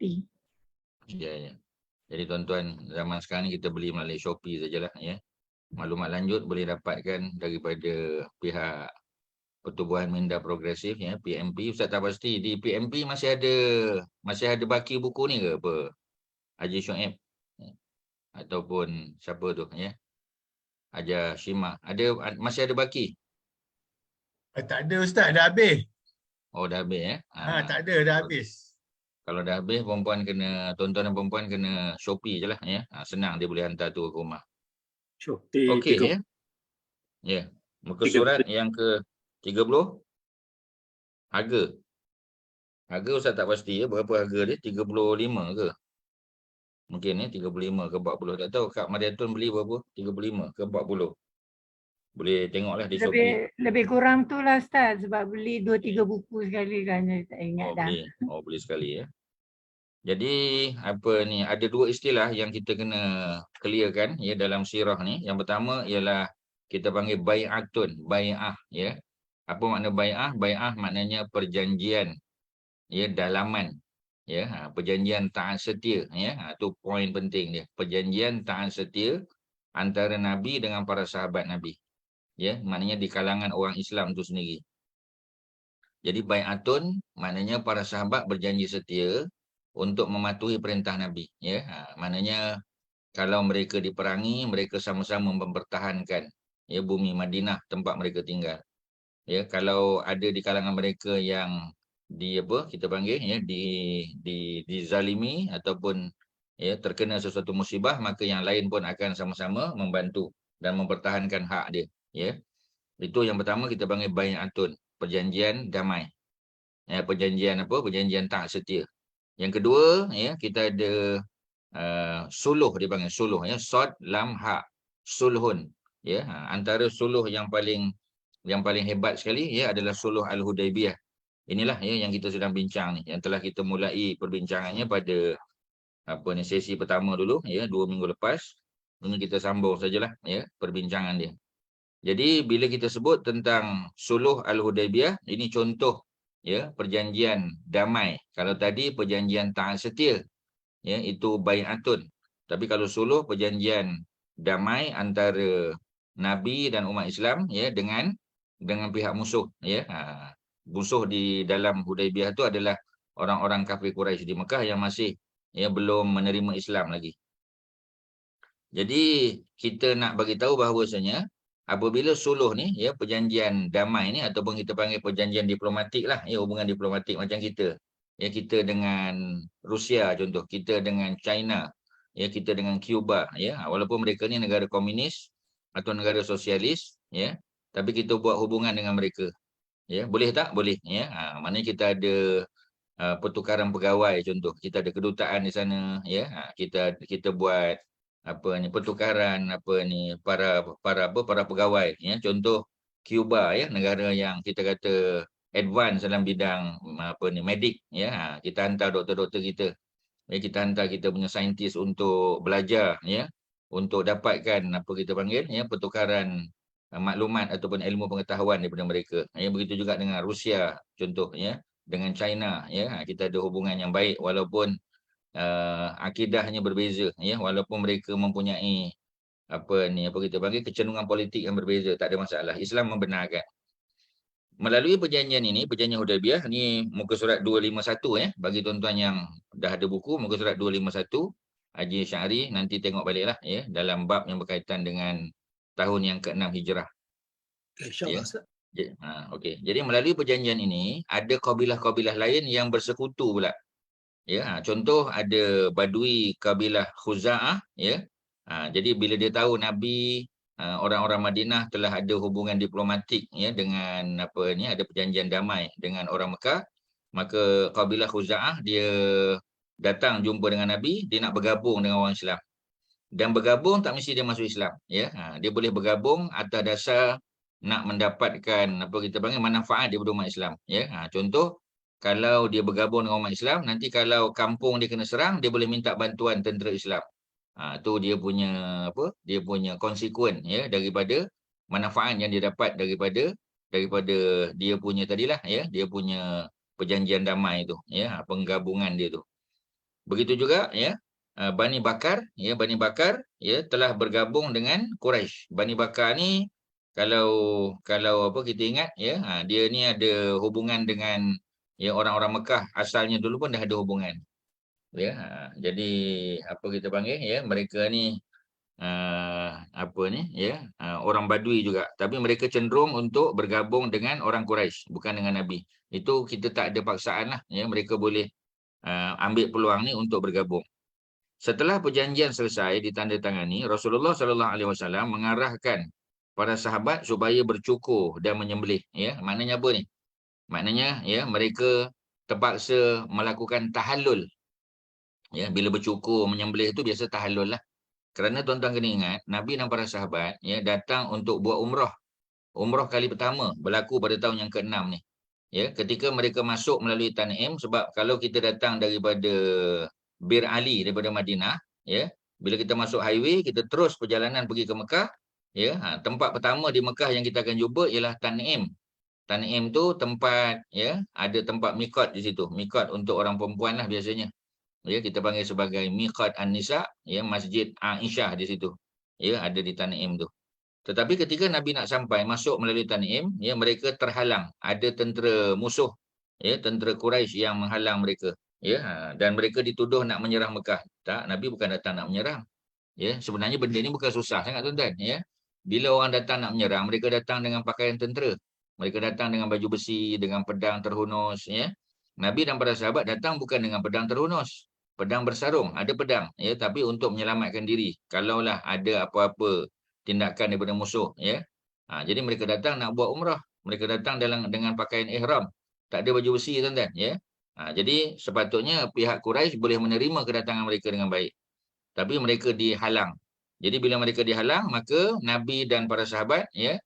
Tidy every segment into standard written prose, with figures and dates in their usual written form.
Shopee. Ya. Jadi tuan-tuan, zaman sekarang ni kita beli melalui Shopee sajalah ya. Maklumat lanjut boleh dapatkan daripada pihak Pertubuhan Minda Progresif ya, PMP. Ustaz tak pasti di PMP masih ada baki buku ni ke apa? Haji Shoaib ya. Ataupun siapa tu ya? Haja Shima. Masih ada baki? Tak ada Ustaz, dah habis. Oh dah habis ya. Tak ada, dah habis. Kalau dah habis, tuan-tuan dan perempuan kena Shopee je lah ya. Senang dia boleh hantar tu ke rumah. Shopee Okey ya. Ya. Muka surat yang ke-30. Harga Ustaz tak pasti ya. Berapa harga dia? 35 ke? Mungkin ya 35 ke 40. Tak tahu Kak Mariatun beli berapa? 35 ke 40. Boleh tengoklah di Shopee. Lebih kurang tu lah Ustaz, sebab beli 2-3 buku sekali kan, saya tak ingat dah. Beli sekali ya. Jadi ada dua istilah yang kita kena clearkan ya dalam sirah ni. Yang pertama ialah kita panggil bai'atun, bai'ah ya. Apa makna bai'ah? Bai'ah maknanya perjanjian ya, dalaman ya, perjanjian taat setia ya. Itu poin penting dia. Perjanjian taat setia antara Nabi dengan para sahabat Nabi. Ya, maknanya di kalangan orang Islam itu sendiri. Jadi bai'atun maknanya para sahabat berjanji setia untuk mematuhi perintah Nabi ya. Maknanya kalau mereka diperangi, mereka sama-sama mempertahankan ya bumi Madinah tempat mereka tinggal. Ya, kalau ada di kalangan mereka yang kita panggil ya dizalimi ataupun ya terkena sesuatu musibah, maka yang lain pun akan sama-sama membantu dan mempertahankan hak dia ya. Itu yang pertama kita panggil bai'atun, perjanjian damai. Ya, perjanjian taat setia. Yang kedua ya, kita ada suluh, dipanggil suluh ya, sod lam ha, sulhun ya. Antara suluh yang paling hebat sekali ya adalah suluh Al-Hudaibiyah. Inilah ya yang kita sedang bincang ni, yang telah kita mulai perbincangannya pada sesi pertama dulu ya 2 minggu lepas. Ini kita sambung sajalah ya perbincangan dia. Jadi bila kita sebut tentang suluh Al-Hudaibiyah, ini contoh ya perjanjian damai. Kalau tadi perjanjian taat setia ya itu bai'atun. Tapi kalau suluh, perjanjian damai antara Nabi dan umat Islam ya dengan pihak musuh ya. Musuh di dalam Hudaibiyah itu adalah orang-orang kafir Quraisy di Mekah yang masih ya belum menerima Islam lagi. Jadi kita nak bagi tahu bahawasanya apabila suluh ni ya, perjanjian damai ni ataupun kita panggil perjanjian diplomatik lah ya, hubungan diplomatik macam kita ya, kita dengan Rusia contoh, kita dengan China ya, kita dengan Cuba ya, walaupun mereka ni negara komunis atau negara sosialis ya, tapi kita buat hubungan dengan mereka ya, boleh tak? Boleh ya. Maknanya kita ada pertukaran pegawai contoh, kita ada kedutaan di sana ya. Kita buat pertukaran para pegawai ya. Contoh Cuba ya, negara yang kita kata advance dalam bidang medik ya. Kita hantar doktor-doktor kita ya, kita hantar kita punya saintis untuk belajar ya, untuk dapatkan kita panggil ya pertukaran maklumat ataupun ilmu pengetahuan daripada mereka ya. Begitu juga dengan Rusia contoh ya, dengan China ya. Kita ada hubungan yang baik walaupun akidahnya berbeza ya, walaupun mereka mempunyai kita panggil kecenderungan politik yang berbeza, tak ada masalah. Islam membenarkan. Melalui perjanjian ini, perjanjian Hudaibiyah ni muka surat 251 ya, bagi tuan-tuan yang dah ada buku, muka surat 251 Haji Syahri, nanti tengok baliklah ya dalam bab yang berkaitan dengan tahun yang ke-6 Hijrah. InsyaAllah Ustaz. Okey. Jadi melalui perjanjian ini ada kabilah-kabilah lain yang bersekutu pula. Ya, contoh ada Badui kabilah Khuza'ah ya. Jadi bila dia tahu Nabi orang-orang Madinah telah ada hubungan diplomatik ya dengan ada perjanjian damai dengan orang Mekah, maka kabilah Khuza'ah dia datang jumpa dengan Nabi, dia nak bergabung dengan orang Islam. Dan bergabung tak mesti dia masuk Islam ya. Dia boleh bergabung atas dasar nak mendapatkan kita panggil manfaat daripada umat Islam ya. Contoh kalau dia bergabung dengan umat Islam, nanti kalau kampung dia kena serang, dia boleh minta bantuan tentera Islam. Tu dia punya dia punya konsekuen ya daripada manfaat yang dia dapat daripada dia punya tadilah ya, dia punya perjanjian damai tu ya, penggabungan dia tu. Begitu juga ya Bani Bakar ya telah bergabung dengan Quraisy. Bani Bakar ni kalau apa kita ingat ya dia ni ada hubungan dengan ya orang-orang Mekah, asalnya dulu pun dah ada hubungan. Ya, jadi apa kita panggil ya mereka ni apa ni ya orang Badui juga, tapi mereka cenderung untuk bergabung dengan orang Quraisy, bukan dengan Nabi. Itu kita tak ada paksaan lah ya, mereka boleh ambil peluang ni untuk bergabung. Setelah perjanjian selesai ditandatangani, Rasulullah sallallahu alaihi wasallam mengarahkan para sahabat supaya bercukur dan menyembelih ya. Maknanya apa ni? Maknanya ya mereka terpaksa melakukan tahallul. Ya, bila bercukur menyembelih itu biasa tahallul lah. Kerana tuan-tuan kena ingat, Nabi dan para sahabat ya datang untuk buat umrah. Umrah kali pertama berlaku pada tahun yang ke-6 ni. Ya, ketika mereka masuk melalui Tan'im, sebab kalau kita datang daripada Bir Ali daripada Madinah, ya, bila kita masuk highway, kita terus perjalanan pergi ke Mekah, ya, tempat pertama di Mekah yang kita akan jumpa ialah Tan'im. Tan'im tu tempat ya, ada tempat miqat di situ. Miqat untuk orang perempuan lah biasanya. Ya, kita panggil sebagai Miqat An-Nisa, ya, Masjid Aisyah di situ. Ya, ada di Tan'im tu. Tetapi ketika Nabi nak sampai masuk melalui Tan'im, ya, mereka terhalang. Ada tentera musuh, ya, tentera Quraisy yang menghalang mereka. Ya, dan mereka dituduh nak menyerang Mekah. Tak, Nabi bukan datang nak menyerang. Ya, sebenarnya benda ni bukan susah sangat tuan-tuan, ya. Bila orang datang nak menyerang, mereka datang dengan pakaian tentera. Mereka datang dengan baju besi, dengan pedang terhunus, ya. Nabi dan para sahabat datang bukan dengan pedang terhunus. Pedang bersarung, ada pedang, ya, tapi untuk menyelamatkan diri. Kalaulah ada apa-apa tindakan daripada musuh, ya. Jadi mereka datang nak buat umrah. Mereka datang dengan pakaian ihram. Tak ada baju besi, tuan-tuan, ya. Jadi sepatutnya pihak Quraisy boleh menerima kedatangan mereka dengan baik. Tapi mereka dihalang. Jadi bila mereka dihalang, maka Nabi dan para sahabat ya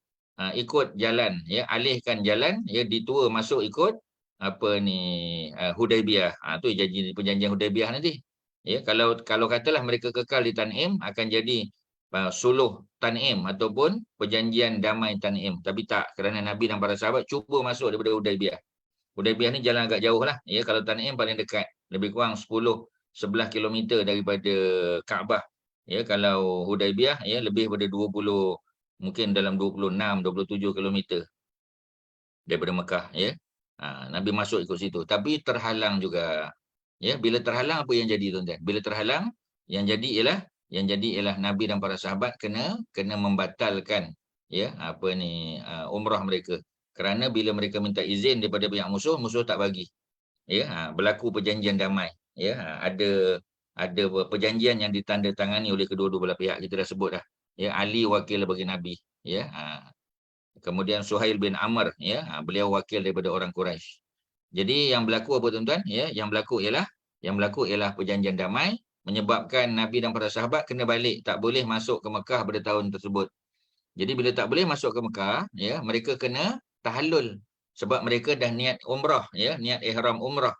ikut jalan, ya, alihkan jalan, ya, ditua masuk ikut apa ni Hudaibiyah. Tu janji perjanjian Hudaibiyah nanti. Ya, kalau katalah mereka kekal di Tan'im, akan jadi suluh Tan'im ataupun perjanjian damai Tan'im. Tapi tak, kerana Nabi dan para sahabat cuba masuk daripada Hudaibiyah. Hudaibiyah ni jalan agak jauh lah. Ya, kalau Tan'im paling dekat, lebih kurang 10-11 kilometer daripada Kaabah. Ya, kalau Hudaibiyah ya lebih pada 20, mungkin dalam 26-27 kilometer daripada Mekah, ya. Nabi masuk ikut situ, tapi terhalang juga. Ya, bila terhalang apa yang jadi, tuan-tuan? Bila terhalang, yang jadi ialah Nabi dan para sahabat kena membatalkan ya apa ni umrah mereka. Kerana bila mereka minta izin daripada pihak musuh tak bagi. Ya, berlaku perjanjian damai. Ya, ada perjanjian yang ditandatangani oleh kedua-dua belah pihak, kita dah sebut dah. Ya, Ali wakil bagi Nabi, ya. Kemudian Suhail bin Amr, ya, beliau wakil daripada orang Quraisy. Jadi yang berlaku apa, tuan-tuan? Ya, yang berlaku ialah perjanjian damai, menyebabkan Nabi dan para sahabat kena balik, tak boleh masuk ke Mekah pada tahun tersebut. Jadi bila tak boleh masuk ke Mekah, ya, mereka kena tahallul sebab mereka dah niat umrah, ya, niat ihram umrah.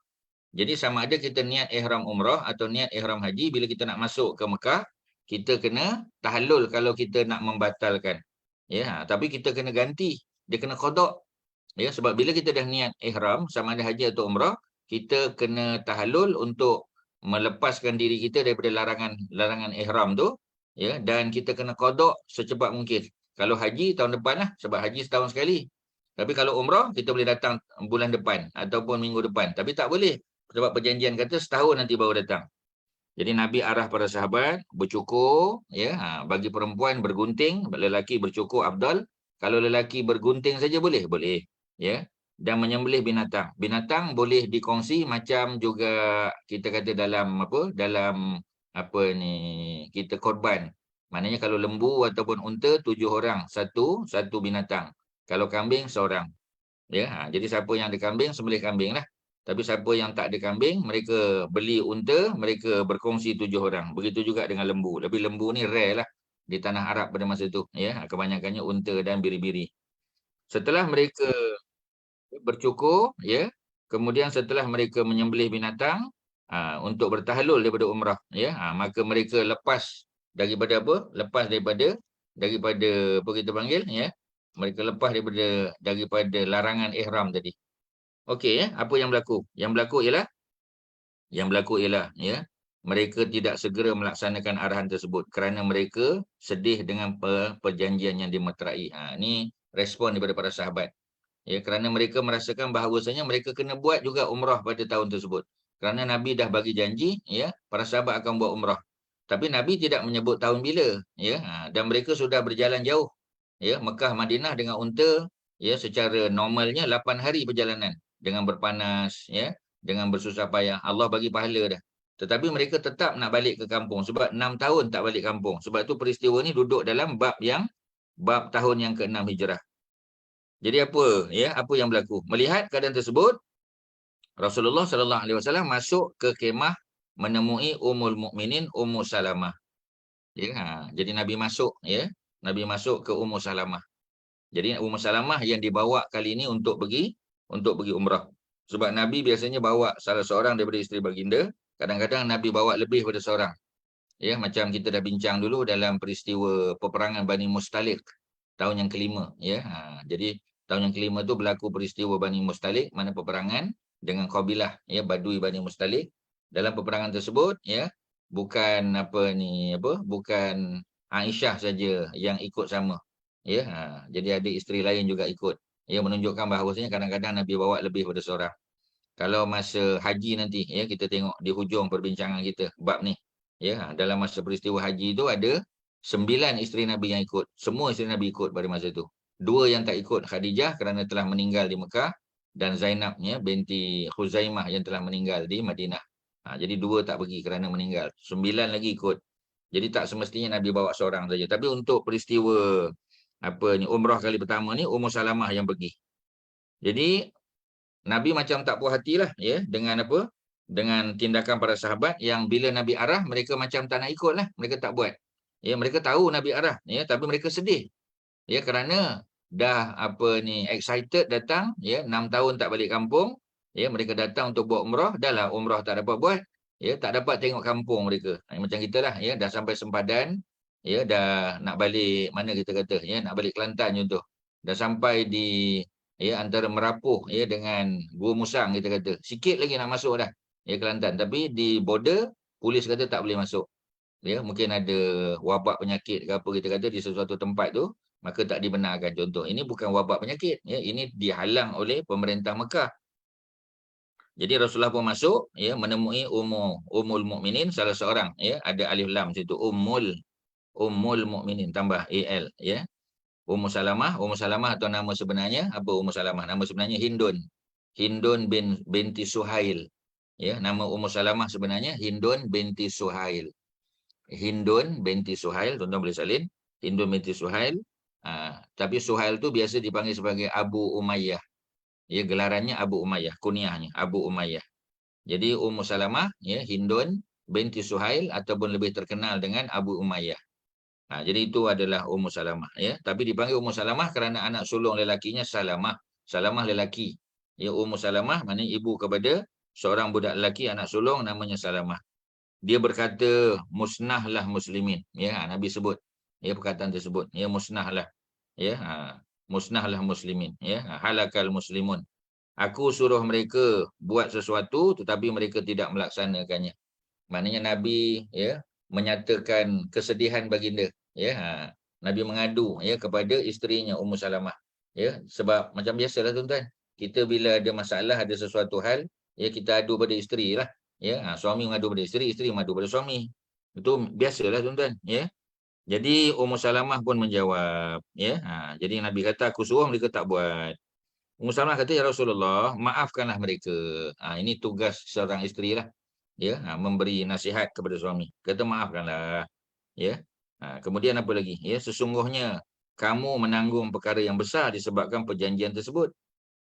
Jadi sama ada kita niat ihram umrah atau niat ihram haji, bila kita nak masuk ke Mekah, kita kena tahallul kalau kita nak membatalkan. Ya, tapi kita kena ganti, dia kena qada. Ya, sebab bila kita dah niat ihram sama ada haji atau umrah, kita kena tahallul untuk melepaskan diri kita daripada larangan ihram tu, ya, dan kita kena qada secepat mungkin. Kalau haji tahun depan lah, sebab haji setahun sekali. Tapi kalau umrah kita boleh datang bulan depan ataupun minggu depan, tapi tak boleh sebab perjanjian kata setahun nanti baru datang. Jadi Nabi arah para sahabat bercukur, ya, bagi perempuan bergunting, lelaki bercukur afdal. Kalau lelaki bergunting saja boleh, ya. Dan menyembelih binatang. Binatang boleh dikongsi macam juga kita kata dalam kita korban. Maknanya kalau lembu ataupun unta 7 orang satu binatang. Kalau kambing seorang. Ya, jadi siapa yang ada kambing sembelih kambing lah. Tapi siapa yang tak ada kambing, mereka beli unta, mereka berkongsi 7 orang. Begitu juga dengan lembu. Tapi lembu ni rare lah di tanah Arab pada masa itu. Ya, kebanyakannya unta dan biri-biri. Setelah mereka bercukur, ya, kemudian setelah mereka menyembelih binatang untuk bertahallul daripada umrah, ya, maka mereka lepas daripada apa kita panggil, ya, mereka lepas daripada larangan ihram tadi. Okey, ya, apa yang berlaku? Yang berlaku ialah ya, mereka tidak segera melaksanakan arahan tersebut kerana mereka sedih dengan perjanjian yang dimeterai. Ini respon daripada para sahabat. Ya, kerana mereka merasakan bahawasanya mereka kena buat juga umrah pada tahun tersebut. Kerana Nabi dah bagi janji, ya, para sahabat akan buat umrah. Tapi Nabi tidak menyebut tahun bila, ya, dan mereka sudah berjalan jauh, ya, Mekah Madinah dengan unta, ya, secara normalnya 8 hari perjalanan dengan berpanas, ya, dengan bersusah payah. Allah bagi pahala dah. Tetapi mereka tetap nak balik ke kampung sebab 6 tahun tak balik kampung. Sebab tu peristiwa ni duduk dalam bab tahun yang ke-6 Hijrah. Jadi apa, ya, apa yang berlaku? Melihat keadaan tersebut, Rasulullah sallallahu alaihi wasallam masuk ke kemah menemui Ummul Mukminin Ummu Salamah. Ya, jadi Nabi masuk, ya. Nabi masuk ke Ummu Salamah. Jadi Ummu Salamah yang dibawa kali ini untuk pergi umrah. Sebab Nabi biasanya bawa salah seorang daripada isteri baginda, kadang-kadang Nabi bawa lebih daripada seorang. Ya, macam kita dah bincang dulu dalam peristiwa peperangan Bani Mustalik tahun yang kelima, ya. Jadi tahun yang kelima tu berlaku peristiwa Bani Mustalik, mana peperangan dengan kabilah, ya, Badui Bani Mustalik. Dalam peperangan tersebut, ya, bukan bukan Aisyah saja yang ikut sama, ya. Jadi ada isteri lain juga ikut. Ya, menunjukkan bahawasanya kadang-kadang Nabi bawa lebih daripada seorang. Kalau masa haji nanti, ya, kita tengok di hujung perbincangan kita bab ni. Ya, dalam masa peristiwa haji itu ada 9 isteri Nabi yang ikut. Semua isteri Nabi ikut pada masa itu. 2 yang tak ikut, Khadijah kerana telah meninggal di Mekah, dan Zainab, ya, binti Khuzaimah yang telah meninggal di Madinah. Jadi 2 tak pergi kerana meninggal. 9 lagi ikut. Jadi tak semestinya Nabi bawa seorang saja. Tapi untuk peristiwa umrah kali pertama ni, Ummu Salamah yang pergi. Jadi Nabi macam tak puas hatilah, ya, dengan dengan tindakan para sahabat yang bila Nabi arah, mereka macam tak nak ikut lah. Mereka tak buat. Ya, mereka tahu Nabi arah, ya, tapi mereka sedih. Ya, kerana dah excited datang, ya, 6 tahun tak balik kampung. Ya, mereka datang untuk buat umrah, dah lah umrah tak dapat buat. Ya, tak dapat tengok kampung mereka. Macam kita lah, ya, dah sampai sempadan, ya, dah nak balik mana kita kata, ya, nak balik Kelantan contoh. Dah sampai di, ya, antara Merapuh, ya, dengan Gua Musang kita kata. Sikit lagi nak masuk dah, ya, Kelantan. Tapi di border, polis kata tak boleh masuk. Ya, mungkin ada wabak penyakit ke apa kita kata di sesuatu tempat tu, maka tak dibenarkan. Contoh, ini bukan wabak penyakit, ya, ini dihalang oleh pemerintah Mekah. Jadi Rasulullah pun masuk, ya, menemui Ummul Mukminin, salah seorang, ya, ada alif lam situ, Ummul Mukminin tambah al, ya. Ummu Salamah atau nama sebenarnya apa Ummu Salamah? Nama sebenarnya Hindun binti Suhail. Ya, nama Ummu Salamah sebenarnya Hindun binti Suhail. Hindun binti Suhail, tuan-tuan boleh salin. Hindun binti Suhail. Tapi Suhail tu biasa dipanggil sebagai Abu Umayyah. Ya, gelarannya Abu Umayyah, kunyahnya Abu Umayyah. Jadi Ummu Salamah, ya, Hindun binti Suhail ataupun lebih terkenal dengan Abu Umayyah. Jadi itu adalah Ummu Salamah, ya. Tapi dipanggil Ummu Salamah kerana anak sulung lelakinya Salamah. Salamah lelaki. Ya, Ummu Salamah maknanya ibu kepada seorang budak lelaki anak sulung namanya Salamah. Dia berkata musnahlah muslimin, ya, Nabi sebut, ya, perkataan tersebut, ya, musnahlah, ya, musnahlah muslimin, ya, halakal muslimun. Aku suruh mereka buat sesuatu tetapi mereka tidak melaksanakannya. Maknanya Nabi, ya, menyatakan kesedihan baginda, ya. Nabi mengadu, ya, kepada isterinya Ummu Salamah, ya, sebab macam biasalah tuan-tuan, kita bila ada masalah, ada sesuatu hal, ya, kita adu pada isteri lah, ya. Suami mengadu pada isteri, isteri mengadu pada suami. Itu biasalah tuan-tuan, ya. Jadi Ummu Salamah pun menjawab, ya. Jadi Nabi kata aku suruh mereka tak buat. Ummu Salamah kata, ya Rasulullah, maafkanlah mereka. Ini tugas seorang isteri lah, ya, memberi nasihat kepada suami. Kata maafkanlah, ya. Kemudian apa lagi? Ya, sesungguhnya kamu menanggung perkara yang besar disebabkan perjanjian tersebut.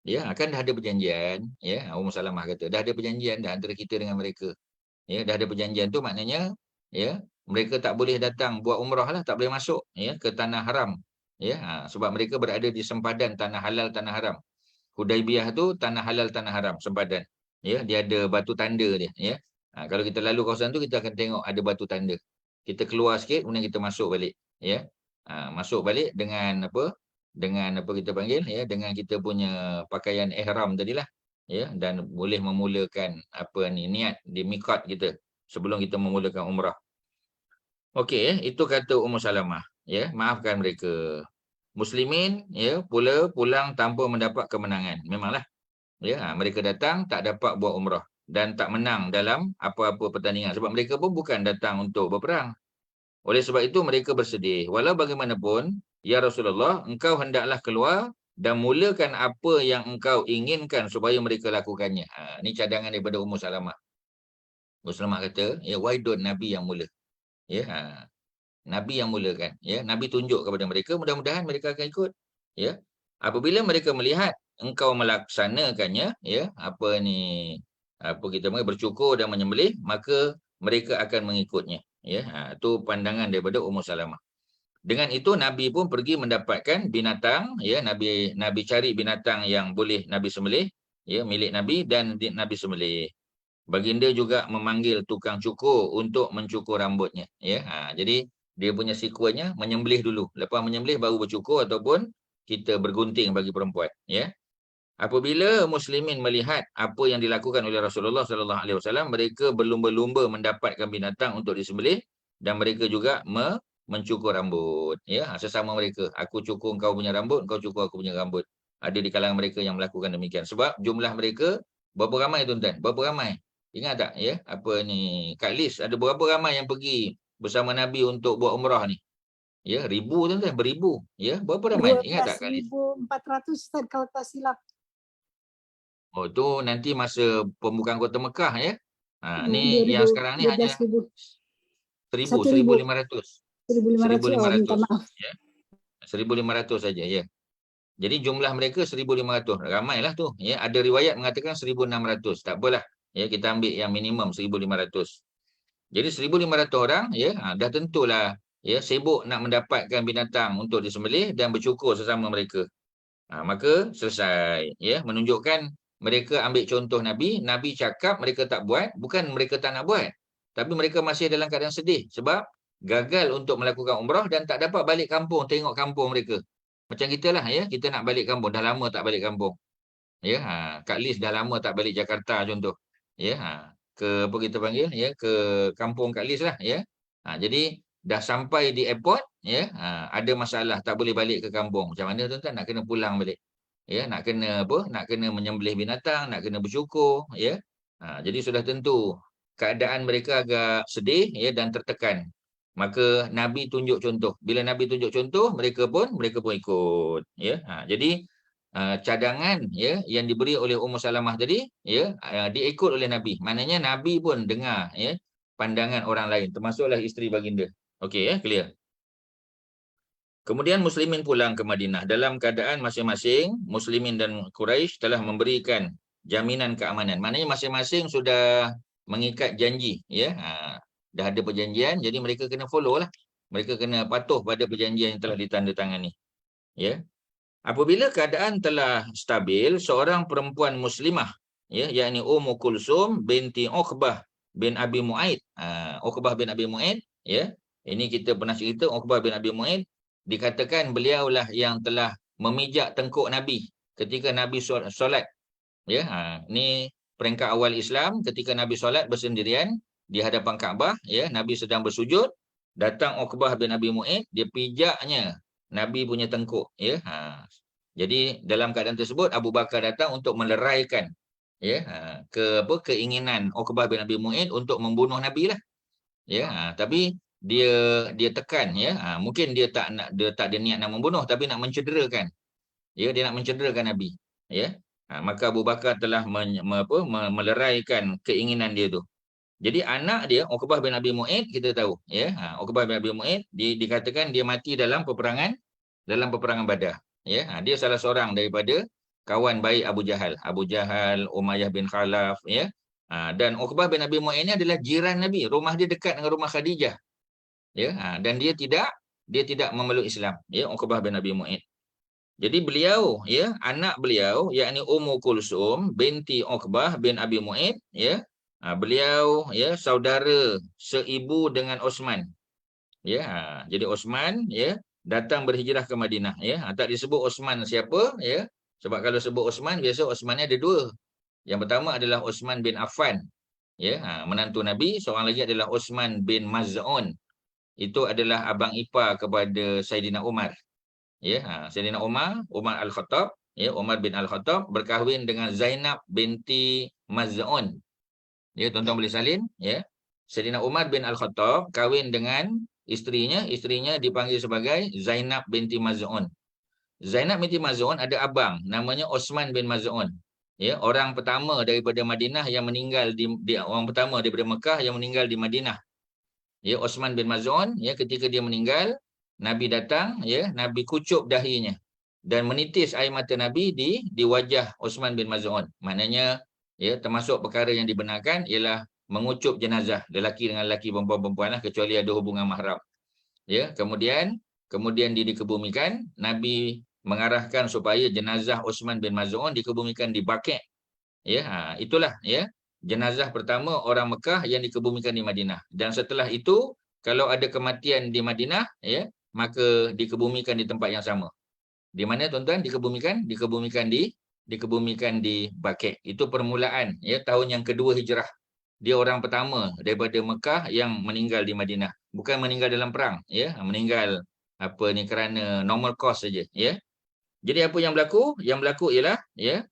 Ya, akan dah ada perjanjian, ya. Ummu Salamah kata dah ada perjanjian dah antara kita dengan mereka. Ya, dah ada perjanjian tu maknanya, ya, mereka tak boleh datang buat umrah lah, tak boleh masuk, ya, ke tanah haram. Ya, sebab mereka berada di sempadan tanah halal, tanah haram. Hudaibiyah tu tanah halal, tanah haram, sempadan. Ya, dia ada batu tanda dia, ya. Kalau kita lalu kawasan tu, kita akan tengok ada batu tanda. Kita keluar sikit, kemudian kita masuk balik, ya. Masuk balik dengan dengan kita panggil, ya, dengan kita punya pakaian ihram tadilah, ya, dan boleh memulakan niat di miqat kita. sebelum kita memulakan umrah. Okey, itu kata Ummu Salamah, ya, maafkan mereka. Muslimin ya pula pulang tanpa mendapat kemenangan. Memanglah ya, mereka datang tak dapat buat umrah dan tak menang dalam apa-apa pertandingan sebab mereka pun bukan datang untuk berperang. Oleh sebab itu mereka bersedih. Walau bagaimanapun, ya Rasulullah, engkau hendaklah keluar dan mulakan apa yang engkau inginkan supaya mereka lakukannya. Ini cadangan daripada Ummu Salamah. Ummu Salamah kata, ya, why don't Nabi yang mula? Ya, Nabi yang mulakan, ya. Nabi tunjuk kepada mereka, mudah-mudahan mereka akan ikut, ya. Apabila mereka melihat engkau melaksanakannya, ya, apa kita panggil, bercukur dan menyembelih, maka mereka akan mengikutnya, ya. Itu pandangan daripada Ummu Salamah. Dengan itu Nabi pun pergi mendapatkan binatang, ya. Nabi cari binatang yang boleh Nabi sembelih, ya, milik Nabi, dan Nabi sembelih. Baginda juga memanggil tukang cukur untuk mencukur rambutnya, ya. Jadi dia punya sekuenya menyembelih dulu. Lepas menyembelih baru bercukur ataupun kita bergunting bagi perempuan, ya. Apabila muslimin melihat apa yang dilakukan oleh Rasulullah sallallahu alaihi wasallam, mereka berlumba-lumba mendapatkan binatang untuk disembelih dan mereka juga mencukur rambut, ya. Sesama mereka, aku cukur kau punya rambut, kau cukur aku punya rambut. Ada di kalangan mereka yang melakukan demikian sebab jumlah mereka berapa ramai tuan-tuan? Berapa ramai? Ingat tak, ya? Kak Lis, ada berapa ramai yang pergi bersama Nabi untuk buat umrah ni? Ya, ribu tuan-tuan, beribu. Ya, berapa ramai? Ingat tak, Kak Lis? 12.400 Ustaz kalau tak silap. Oh, tu nanti masa pembukaan Kota Mekah, ya. Ni yang sekarang ni hanya 1,500. 1.500. Minta maaf. Ya. 1,500 saja, ya. Jadi jumlah mereka 1,500. Ramailah tu, ya. Ada riwayat mengatakan 1,600. Tak apalah. Ya, kita ambil yang minimum 1,500. Jadi 1,500 orang, ya, dah tentulah, ya, sibuk nak mendapatkan binatang untuk disembelih dan bercukur sesama mereka. Maka selesai, ya, menunjukkan mereka ambil contoh Nabi. Nabi cakap mereka tak buat, bukan mereka tak nak buat, tapi mereka masih dalam keadaan sedih sebab gagal untuk melakukan umrah dan tak dapat balik kampung tengok kampung mereka. Macam kita lah, ya, kita nak balik kampung, dah lama tak balik kampung. Ya, Kak Lis dah lama tak balik Jakarta contoh. Ya, ke apa kita panggil, ya, ke kampung Kak Lis lah, ya. Jadi dah sampai di airport, ya, ada masalah tak boleh balik ke kampung. Macam mana tuan-tuan? Nak kena pulang balik. Ya, nak kena apa? Nak kena menyembelih binatang, nak kena bersyukur, ya. Jadi sudah tentu keadaan mereka agak sedih, ya, dan tertekan. Maka Nabi tunjuk contoh. Bila Nabi tunjuk contoh, mereka pun ikut, ya. Jadi cadangan, ya, yang diberi oleh Ummu Salamah tadi, ya, diikut oleh Nabi. Maknanya Nabi pun dengar, ya, pandangan orang lain, termasuklah isteri baginda. Okey, ya, clear. Kemudian muslimin pulang ke Madinah dalam keadaan masing-masing muslimin dan Quraisy telah memberikan jaminan keamanan. Maknanya masing-masing sudah mengikat janji, ya. Dah ada perjanjian, jadi mereka kena follow lah. Mereka kena patuh pada perjanjian yang telah ditandatangani, ya. Apabila keadaan telah stabil, seorang perempuan muslimah, ya, yakni Ummu Kulsum binti Uqbah bin Abi Mu'aid. Uqbah bin Abi Mu'aid, ya. Ini kita pernah cerita, Uqbah bin Abi Mu'aid dikatakan beliaulah yang telah memijak tengkuk Nabi ketika Nabi solat. Ya, ni peringkat awal Islam ketika Nabi solat bersendirian di hadapan Kaabah, ya, Nabi sedang bersujud, datang Uqbah bin Abi Mu'aid, dia pijaknya Nabi punya tengkuk, ya. Jadi dalam keadaan tersebut Abu Bakar datang untuk meleraikan, ya, keinginan Uqbah bin Abi Mu'aid untuk membunuh Nabi lah. Ya, tapi dia tekan, ya. Mungkin dia tak ada niat nak membunuh tapi nak mencederakan. Ya, dia nak mencederakan Nabi, ya. Maka Abu Bakar telah meleraikan keinginan dia tu. Jadi anak dia Uqbah bin Abi Mu'aid kita tahu, ya. Uqbah bin Abi Mu'aid dikatakan dia mati dalam peperangan Badar, ya. Dia salah seorang daripada kawan baik Abu Jahal, Umayyah bin Khalaf, ya. Dan Uqbah bin Abi Mu'aid ini adalah jiran Nabi, rumah dia dekat dengan rumah Khadijah. Ya, dan dia tidak memeluk Islam, ya, Uqbah bin Abi Mu'aid. Jadi beliau, ya, anak beliau yakni Ummu Kulsum binti Uqbah bin Abi Mu'aid, ya. Beliau, ya, saudara seibu dengan Osman. Ya, jadi Osman, ya, datang berhijrah ke Madinah, ya. Tak disebut Osman siapa, ya. Sebab kalau sebut Osman, biasa Osman ni ada dua. Yang pertama adalah Osman bin Affan, Ya, menantu Nabi. Seorang lagi adalah Osman bin Maz'un. Itu adalah abang ipar kepada Saidina Umar. Ya, Saidina Umar Al-Khattab, ya, Umar bin Al-Khattab berkahwin dengan Zainab binti Maz'un. Ya, tuan-tuan boleh salin, ya. Saidina Umar bin Al-Khattab kahwin dengan isterinya dipanggil sebagai Zainab binti Maz'un. Zainab binti Maz'un ada abang namanya Osman bin Maz'un. Ya, orang pertama daripada Madinah yang meninggal orang pertama daripada Mekah yang meninggal di Madinah. Ya, Osman bin Maz'un, ya, ketika dia meninggal, Nabi datang, ya, Nabi kucup dahinya dan menitis air mata Nabi di wajah Osman bin Maz'un. Maknanya, ya, termasuk perkara yang dibenarkan ialah mengucup jenazah lelaki dengan lelaki, perempuan-perempuan lah, kecuali ada hubungan mahram. Ya, kemudian dia dikebumikan. Nabi mengarahkan supaya jenazah Osman bin Maz'un dikebumikan di Baqi'. Ya, itulah, ya, jenazah pertama orang Mekah yang dikebumikan di Madinah. Dan setelah itu, kalau ada kematian di Madinah, ya, maka dikebumikan di tempat yang sama. Di mana, tuan-tuan, dikebumikan? Dikebumikan di Baqi'. Itu permulaan, ya, tahun yang kedua hijrah. Dia orang pertama daripada Mekah yang meninggal di Madinah. Bukan meninggal dalam perang, ya, meninggal kerana normal cause saja, ya. Jadi apa yang berlaku? Yang berlaku ialah, ya,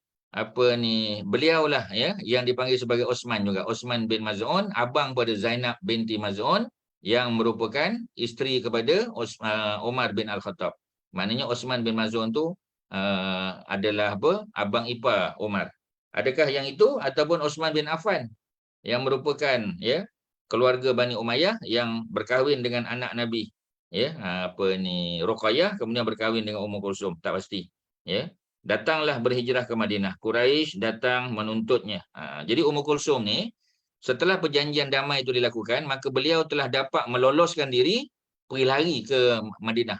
beliaulah, ya, yang dipanggil sebagai Osman juga. Osman bin Maz'un, abang pada Zainab binti Maz'un, yang merupakan isteri kepada Umar bin Al-Khattab. Maknanya Osman bin Maz'un tu adalah abang ipar Umar. Adakah yang itu ataupun Osman bin Affan yang merupakan, ya, keluarga Bani Umayyah yang berkahwin dengan anak Nabi, ya, Ruqayyah, kemudian berkahwin dengan Ummu Kulsum, tak pasti, ya. Datanglah berhijrah ke Madinah. Quraisy datang menuntutnya. Jadi Ummu Kulsum ni, setelah perjanjian damai itu dilakukan, maka beliau telah dapat meloloskan diri pergi lari ke Madinah.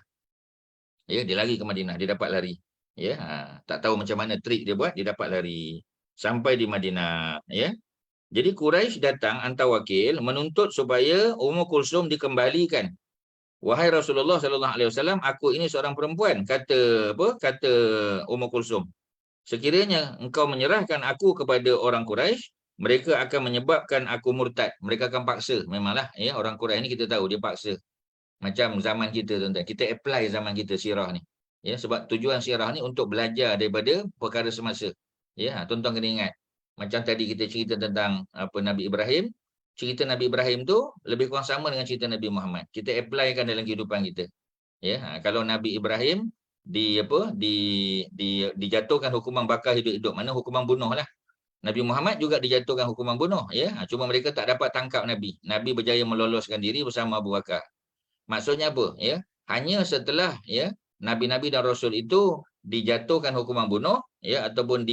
Ya, dia lari ke Madinah, dia dapat lari. Ya, tak tahu macam mana trik dia buat, dia dapat lari sampai di Madinah, ya. Jadi Quraisy datang hantar wakil menuntut supaya Ummu Kulsum dikembalikan. Wahai Rasulullah sallallahu alaihi wasallam, aku ini seorang perempuan, kata Ummu Kulsum. Sekiranya engkau menyerahkan aku kepada orang Quraisy, mereka akan menyebabkan aku murtad. Mereka akan paksa. Memanglah, ya, orang Quraisy ni kita tahu dia paksa. Macam zaman kita, tuan-tuan. Kita apply zaman kita sirah ni. Ya, sebab tujuan sirah ni untuk belajar daripada perkara semasa. Ya, tuan-tuan kena ingat. Macam tadi kita cerita tentang Nabi Ibrahim. Cerita Nabi Ibrahim tu lebih kurang sama dengan cerita Nabi Muhammad. Kita applykan dalam kehidupan kita. Ya, kalau Nabi Ibrahim dijatuhkan hukuman bakar hidup-hidup, mana hukuman bunuh lah. Nabi Muhammad juga dijatuhkan hukuman bunuh, ya. Cuma mereka tak dapat tangkap Nabi. Nabi berjaya meloloskan diri bersama Abu Bakar. Maksudnya apa, ya? Hanya setelah, ya, nabi-nabi dan rasul itu dijatuhkan hukuman bunuh, ya, ataupun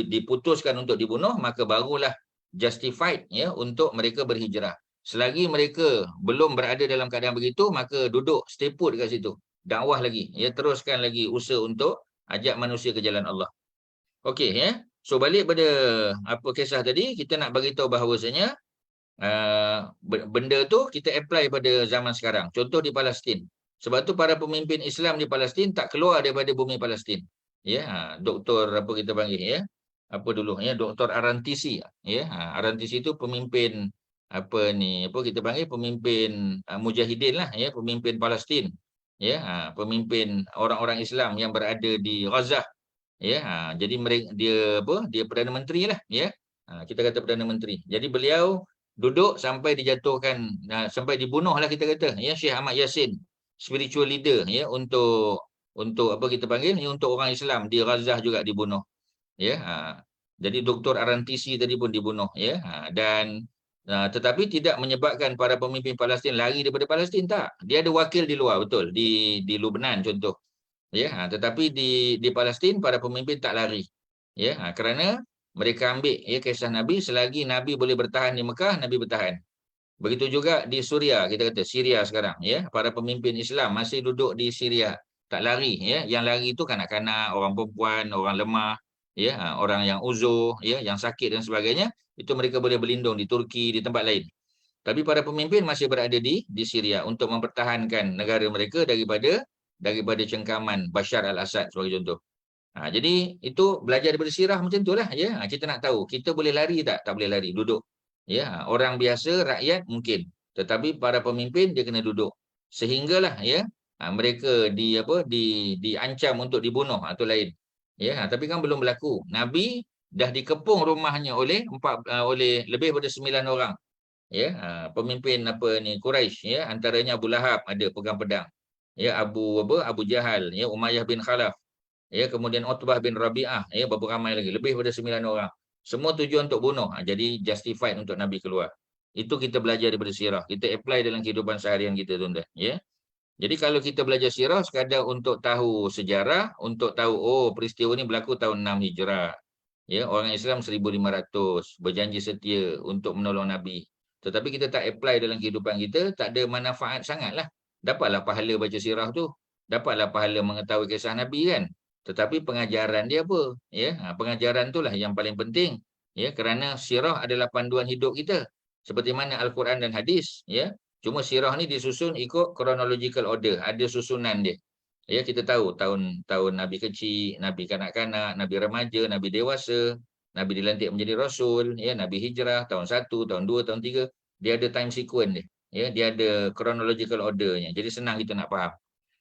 diputuskan untuk dibunuh, maka barulah justified, ya, untuk mereka berhijrah. Selagi mereka belum berada dalam keadaan begitu, maka duduk stay put dekat situ. Dakwah lagi, ya, teruskan lagi usaha untuk ajak manusia ke jalan Allah. Okey, ya. So balik pada kisah tadi, kita nak bagi tahu bahawasanya benda tu kita apply pada zaman sekarang. Contoh di Palestin. Sebab tu para pemimpin Islam di Palestin tak keluar daripada bumi Palestin. Ya, Doktor kita panggil, ya. Doktor Arantisi, ya. Arantisi itu pemimpin kita panggil pemimpin mujahidin lah, ya, pemimpin Palestin. Ya, pemimpin orang-orang Islam yang berada di Gaza. Ya, jadi mereka dia Perdana Menteri lah, ya. Kita kata Perdana Menteri. Jadi beliau duduk sampai dijatuhkan, sampai dibunuh lah kita kata, ya, Syekh Ahmad Yassin, spiritual leader, ya, untuk kita panggil, ya, untuk orang Islam di Gaza juga dibunuh. Ya, jadi Dr. Arantisi tadi pun dibunuh, ya. Dan tetapi tidak menyebabkan para pemimpin Palestin lari daripada Palestin, tak. Dia ada wakil di luar, betul, di Lebanon contoh. Ya, tetapi di Palestin para pemimpin tak lari. Ya, kerana mereka ambil, ya, kisah Nabi, selagi Nabi boleh bertahan di Mekah, Nabi bertahan. Begitu juga di Suria, kita kata Syria sekarang, ya, para pemimpin Islam masih duduk di Syria, tak lari, ya. Yang lari itu kanak-kanak, orang perempuan, orang lemah, ya, orang yang uzur, ya, yang sakit dan sebagainya, itu mereka boleh berlindung di Turki, di tempat lain. Tapi para pemimpin masih berada di Syria untuk mempertahankan negara mereka daripada cengkaman Bashar al-Assad sebagai contoh. Jadi itu belajar daripada sirah macam itulah, ya. Kita nak tahu kita boleh lari tak boleh lari, duduk. Ya, orang biasa, rakyat mungkin. Tetapi para pemimpin dia kena duduk. Sehinggalah ya, mereka diancam untuk dibunuh atau lain. Ya, tapi kan belum berlaku. Nabi dah dikepung rumahnya oleh oleh lebih daripada 9 orang. Ya, pemimpin Quraisy, ya, antaranya Abu Lahab ada pegang pedang. Ya, Abu Jahal, ya, Umayyah bin Khalaf. Ya, kemudian Utbah bin Rabi'ah, ya, berapa ramai lagi, lebih daripada 9 orang. Semua tujuan untuk bunuh. Jadi justified untuk Nabi keluar. Itu kita belajar daripada sirah. Kita apply dalam kehidupan seharian kita, tuan-tuan, ya. Jadi kalau kita belajar sirah sekadar untuk tahu sejarah, untuk tahu peristiwa ni berlaku tahun 6 Hijrah. Ya, orang Islam 1500 berjanji setia untuk menolong Nabi. Tetapi kita tak apply dalam kehidupan kita, tak ada manfaat sangatlah. Dapatlah pahala baca sirah tu. Dapatlah pahala mengetahui kisah Nabi kan. Tetapi pengajaran dia apa? Ya, pengajaran itulah yang paling penting. Ya, kerana sirah adalah panduan hidup kita. Seperti mana Al-Quran dan hadis, ya. Cuma sirah ni disusun ikut chronological order, ada susunan dia. Ya, kita tahu tahun Nabi kecil, Nabi kanak-kanak, Nabi remaja, Nabi dewasa, Nabi dilantik menjadi rasul, ya, Nabi hijrah tahun 1, tahun 2, tahun 3, dia ada time sequence dia. Ya, dia ada chronological ordernya. Jadi senang kita nak faham.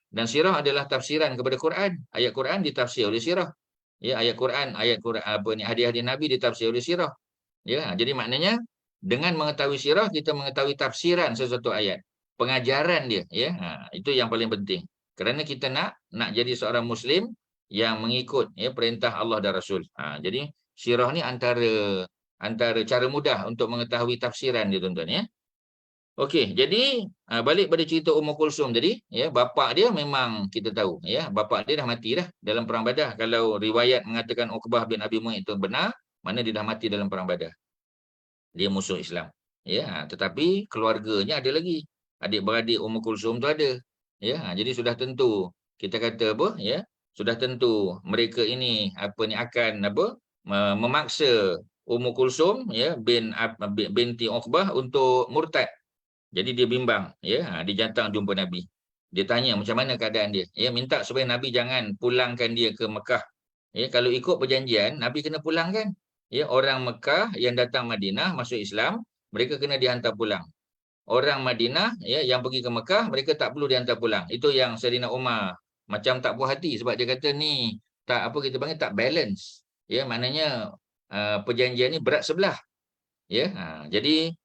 Dan sirah adalah tafsiran kepada Quran. Ayat Quran ditafsir oleh sirah. Ya, ayat Quran hadis-hadis Nabi ditafsir oleh sirah. Ya, jadi maknanya dengan mengetahui sirah kita mengetahui tafsiran sesuatu ayat. Pengajaran dia, ya. Itu yang paling penting. Kerana kita nak jadi seorang muslim yang mengikut, ya, perintah Allah dan Rasul. Jadi sirah ni antara cara mudah untuk mengetahui tafsiran dia, tuan-tuan, ya. Okey, jadi balik pada cerita Ummu Kulsum tadi, ya, bapa dia memang kita tahu, ya, bapa dia dah mati dah dalam perang Badar. Kalau riwayat mengatakan Uqbah bin Abi Mu'ayth itu benar, mana dia dah mati dalam perang Badar. Dia musuh Islam. Ya, tetapi keluarganya ada lagi. Adik-beradik Ummu Kulsum tu ada. Ya, jadi sudah tentu kita kata apa, ya, sudah tentu mereka ini akan memaksa Ummu Kulsum, ya, binti Uqbah untuk murtad. Jadi dia bimbang, ya, dia datang jumpa Nabi. Dia tanya macam mana keadaan dia. Ya, minta supaya Nabi jangan pulangkan dia ke Mekah. Ya, kalau ikut perjanjian, Nabi kena pulangkan. Ya, orang Mekah yang datang Madinah masuk Islam, mereka kena dihantar pulang. Orang Madinah, ya, yang pergi ke Mekah, mereka tak perlu dihantar pulang. Itu yang Sayyidina Umar macam tak puas hati sebab dia kata ni tak kita panggil tak balance. Ya, maknanya perjanjian ni berat sebelah. Ya, jadi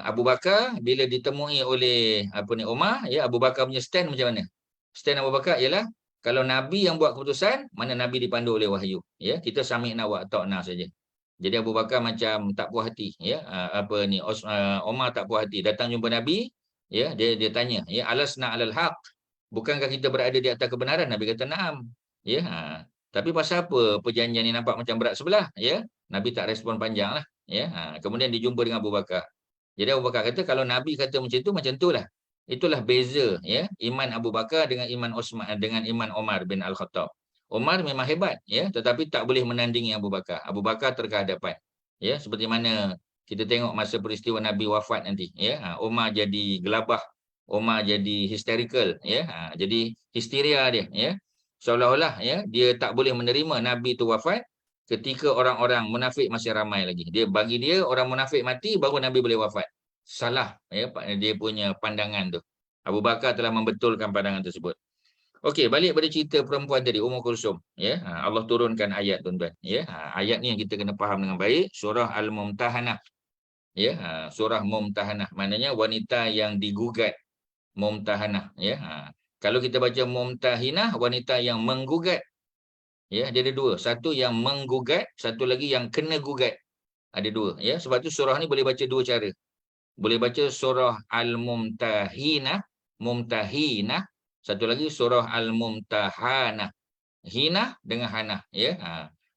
Abu Bakar bila ditemui oleh Umar, ya, Abu Bakar punya stand macam mana? Stand Abu Bakar ialah kalau Nabi yang buat keputusan, mana Nabi dipandu oleh wahyu, ya, kita sami'na wa ata'na saja. Jadi Abu Bakar macam tak puas hati, ya, Umar tak puas hati, datang jumpa Nabi, ya, dia tanya, ya, alasna alal haq, bukankah kita berada di atas kebenaran? Nabi kata na'am, ya. Tapi pasal apa perjanjian ni nampak macam berat sebelah, ya? Nabi tak respon panjang lah, ya. Kemudian dijumpa dengan Abu Bakar. Jadi Abu Bakar kata kalau Nabi kata macam itulah. Itulah beza, ya, iman Abu Bakar dengan iman Umar bin Al-Khattab. Umar memang hebat, ya, tetapi tak boleh menandingi Abu Bakar. Abu Bakar terkehadapan. Ya, seperti mana kita tengok masa peristiwa Nabi wafat nanti, ya. Umar jadi gelabah, Umar jadi hysterical, ya. Jadi histeria dia, ya. Seolah-olah, ya, dia tak boleh menerima Nabi itu wafat ketika orang-orang munafik masih ramai lagi. Bagi dia orang munafik mati baru Nabi boleh wafat. Salah, ya, dia punya pandangan tu. Abu Bakar telah membetulkan pandangan tersebut. Okey, balik pada cerita perempuan tadi, Ummu Kulsum, ya. Allah turunkan ayat, tuan-tuan, ya. Ayat ni yang kita kena faham dengan baik, surah Al-Mumtahanah. Ya, surah Mumtahanah maknanya wanita yang digugat. Mumtahanah, ya. Kalau kita baca Mumtahinah, wanita yang menggugat. Ya, dia ada dua. Satu yang menggugat, satu lagi yang kena gugat. Ada dua, ya. Sebab tu surah ni boleh baca dua cara. Boleh baca surah Al-Mumtahinah, Mumtahinah. Satu lagi surah Al-Mumtahanah. Hina dengan Hana, ya.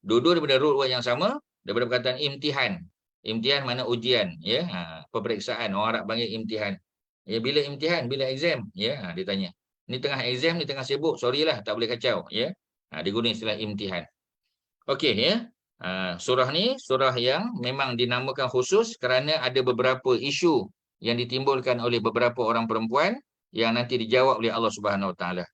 Dua-dua daripada root yang sama, daripada perkataan imtihan. Imtihan mana ujian, ya. Peperiksaan, orang Arab panggil imtihan. Ya, bila imtihan, bila exam, ya. Dia tanya. Ni tengah exam, ni tengah sibuk, sorry lah, tak boleh kacau, ya. Dia guna istilah imtihan. Okey, ya. Surah ni surah yang memang dinamakan khusus kerana ada beberapa isu yang ditimbulkan oleh beberapa orang perempuan yang nanti dijawab oleh Allah Subhanahu Wa Taala.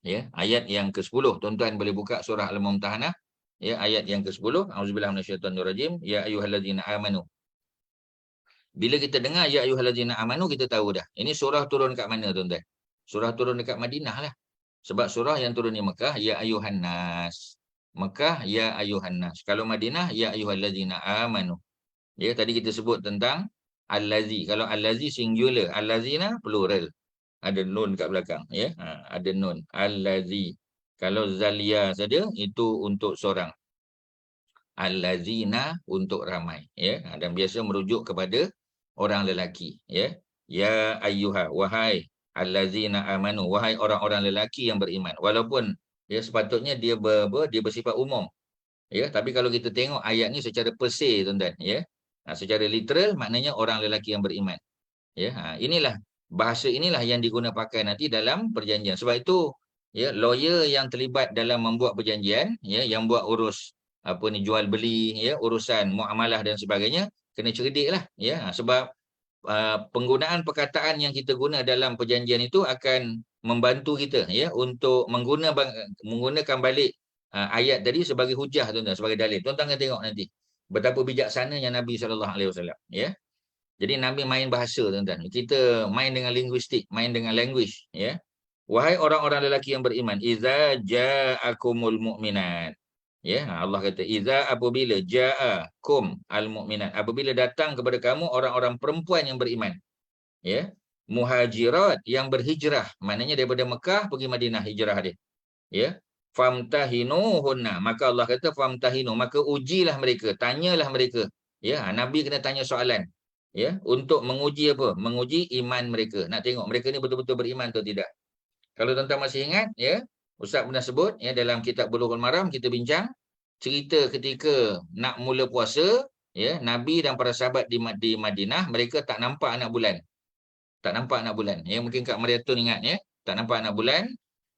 Ya, ayat yang ke-10, tuan-tuan boleh buka surah Al-Mumtahanah, ya, ayat yang ke-10. Auzubillahi minasyaitonir rajim. Ya ayyuhallazina amanu Bila kita dengar ya ayyuhallazina amanu, kita tahu dah. Ini surah turun kat mana tuan-tuan? Surah turun dekat Madinah lah. Sebab surah yang turun di Mekah ya ayyuhan nas. Mekah ya ayyuhan nas. Kalau Madinah ya ayyuhallazina amanu. Ya, tadi kita sebut tentang allazi. Kalau allazi singular, allazina plural. Ada nun kat belakang, ya. Ada nun. Allazi. Kalau zalia saja itu untuk seorang. Allazina untuk ramai, ya. Dan biasa merujuk kepada orang lelaki, ya. Ya ayyuha, wahai allazina amanu, wahai orang-orang lelaki yang beriman. Walaupun ya sepatutnya dia dia bersifat umum. Ya, tapi kalau kita tengok ayat ni secara per se, tuan-tuan, ya. Secara literal maknanya orang lelaki yang beriman. Ya, inilah bahasa inilah yang diguna pakai nanti dalam perjanjian. Sebab itu ya, lawyer yang terlibat dalam membuat perjanjian, ya, yang buat urus apa ni jual beli, ya, urusan muamalah dan sebagainya, kena cerdik lah, ya. Sebab penggunaan perkataan yang kita guna dalam perjanjian itu akan membantu kita, ya, untuk menggunakan balik ayat tadi sebagai hujah, tuan-tuan, sebagai dalil. Tuan-tuan akan tengok nanti betapa bijaksananya Nabi SAW, ya. Jadi Nabi main bahasa, tuan-tuan. Kita main dengan linguistik, main dengan language, ya. Wahai orang-orang lelaki yang beriman, iza ja'akumul mu'minat. Ya, Allah kata iza, apabila ja'akum al-mu'minat, apabila datang kepada kamu orang-orang perempuan yang beriman. Ya. Muhajirat yang berhijrah, maknanya daripada Mekah pergi Madinah, hijrah dia. Ya. Famtahinuhunna, maka Allah kata famtahinu, maka ujilah mereka, tanyalah mereka. Ya, Nabi kena tanya soalan. Ya, untuk menguji apa? Menguji iman mereka. Nak tengok mereka ni betul-betul beriman atau tidak. Kalau tuan-tuan masih ingat, ya, Ustaz pernah sebut, ya, dalam kitab Bulughul Maram kita bincang cerita ketika nak mula puasa, ya, Nabi dan para sahabat di Madinah, mereka tak nampak anak bulan. Tak nampak anak bulan. Ya, mungkin Kak Mariatun ingat, ya, tak nampak anak bulan.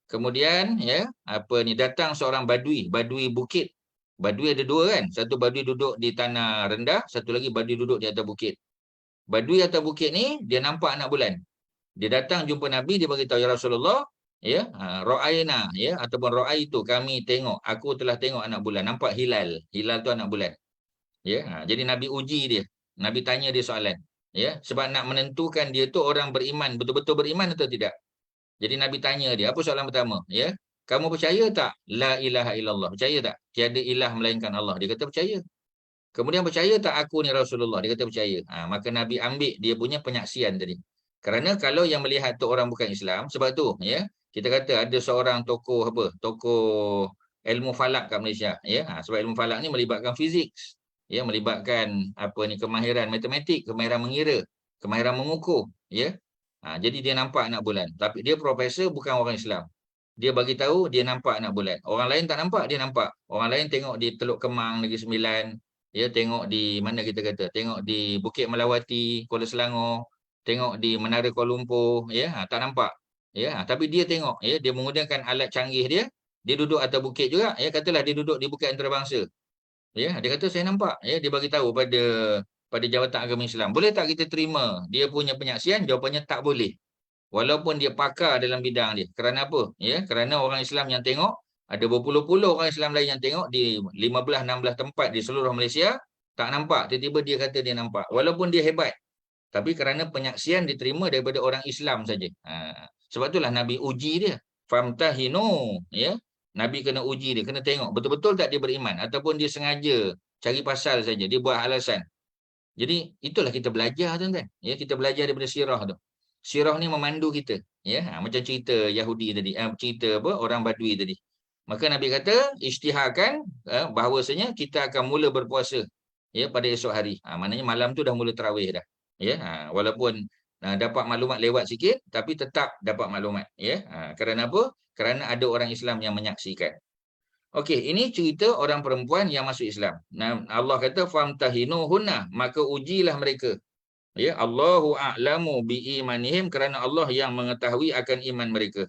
Kemudian, ya, datang seorang badui bukit. Badui ada dua kan? Satu badui duduk di tanah rendah, satu lagi badui duduk di atas bukit. Badui atas bukit ni dia nampak anak bulan. Dia datang jumpa Nabi, dia beritahu, ya Rasulullah, ya, ra'aina, ya, ataupun ra'aitu, kami tengok, aku telah tengok anak bulan, nampak hilal. Hilal tu anak bulan. Ya, jadi Nabi uji dia. Nabi tanya dia soalan, ya, sebab nak menentukan dia tu orang beriman, betul-betul beriman atau tidak. Jadi Nabi tanya dia, apa soalan pertama, ya? Kamu percaya tak la ilaha illallah? Percaya tak tiada ilah melainkan Allah? Dia kata percaya. Kemudian percaya tak aku ni Rasulullah? Dia kata percaya. Maka Nabi ambil dia punya penyaksian tadi. Kerana kalau yang melihat tu orang bukan Islam, sebab tu, ya, kita kata ada seorang tokoh tokoh ilmu falak kat Malaysia, ya. Sebab ilmu falak ni melibatkan fizik, ya, melibatkan kemahiran matematik, kemahiran mengira, kemahiran mengukur, ya. Jadi dia nampak anak bulan, tapi dia profesor bukan orang Islam. Dia bagi tahu dia nampak anak bulan. Orang lain tak nampak, dia nampak. Orang lain tengok di Teluk Kemang Negeri Sembilan, ya, tengok di mana kita kata, tengok di Bukit Melawati, Kuala Selangor, tengok di Menara Kuala Lumpur, ya, tak nampak. Ya, tapi dia tengok, ya, dia menggunakan alat canggih dia duduk atas bukit juga, ya, katalah dia duduk di Bukit Antarabangsa. Ya, dia kata saya nampak, ya, dia bagi tahu pada Jabatan Agama Islam. Boleh tak kita terima dia punya penyaksian? Jawapannya tak boleh. Walaupun dia pakar dalam bidang dia. Kerana apa? Ya, kerana orang Islam yang tengok, ada berpuluh-puluh orang Islam lain yang tengok di 15-16 tempat di seluruh Malaysia, tak nampak. Tiba-tiba dia kata dia nampak. Walaupun dia hebat. Tapi kerana penyaksian diterima daripada orang Islam saja. Sebab itulah Nabi uji dia. Famtahinu, ya. Nabi kena uji dia, kena tengok betul-betul tak dia beriman ataupun dia sengaja cari pasal saja, dia buat alasan. Jadi itulah kita belajar, tuan-tuan. Ya, kita belajar daripada sirah tu. Sirah ni memandu kita, ya, macam cerita Yahudi tadi, cerita orang Badui tadi. Maka Nabi kata isytiharkan bahawasanya kita akan mula berpuasa, ya, pada esok hari. Maknanya malam tu dah mula tarawih dah. Ya, walaupun dapat maklumat lewat sikit tapi tetap dapat maklumat, ya. Kerana apa? Kerana ada orang Islam yang menyaksikan. Okey, ini cerita orang perempuan yang masuk Islam. Allah kata famtahinuhunna, maka ujilah mereka. Ya, Allahu a'lamu biimanihim, kerana Allah yang mengetahui akan iman mereka.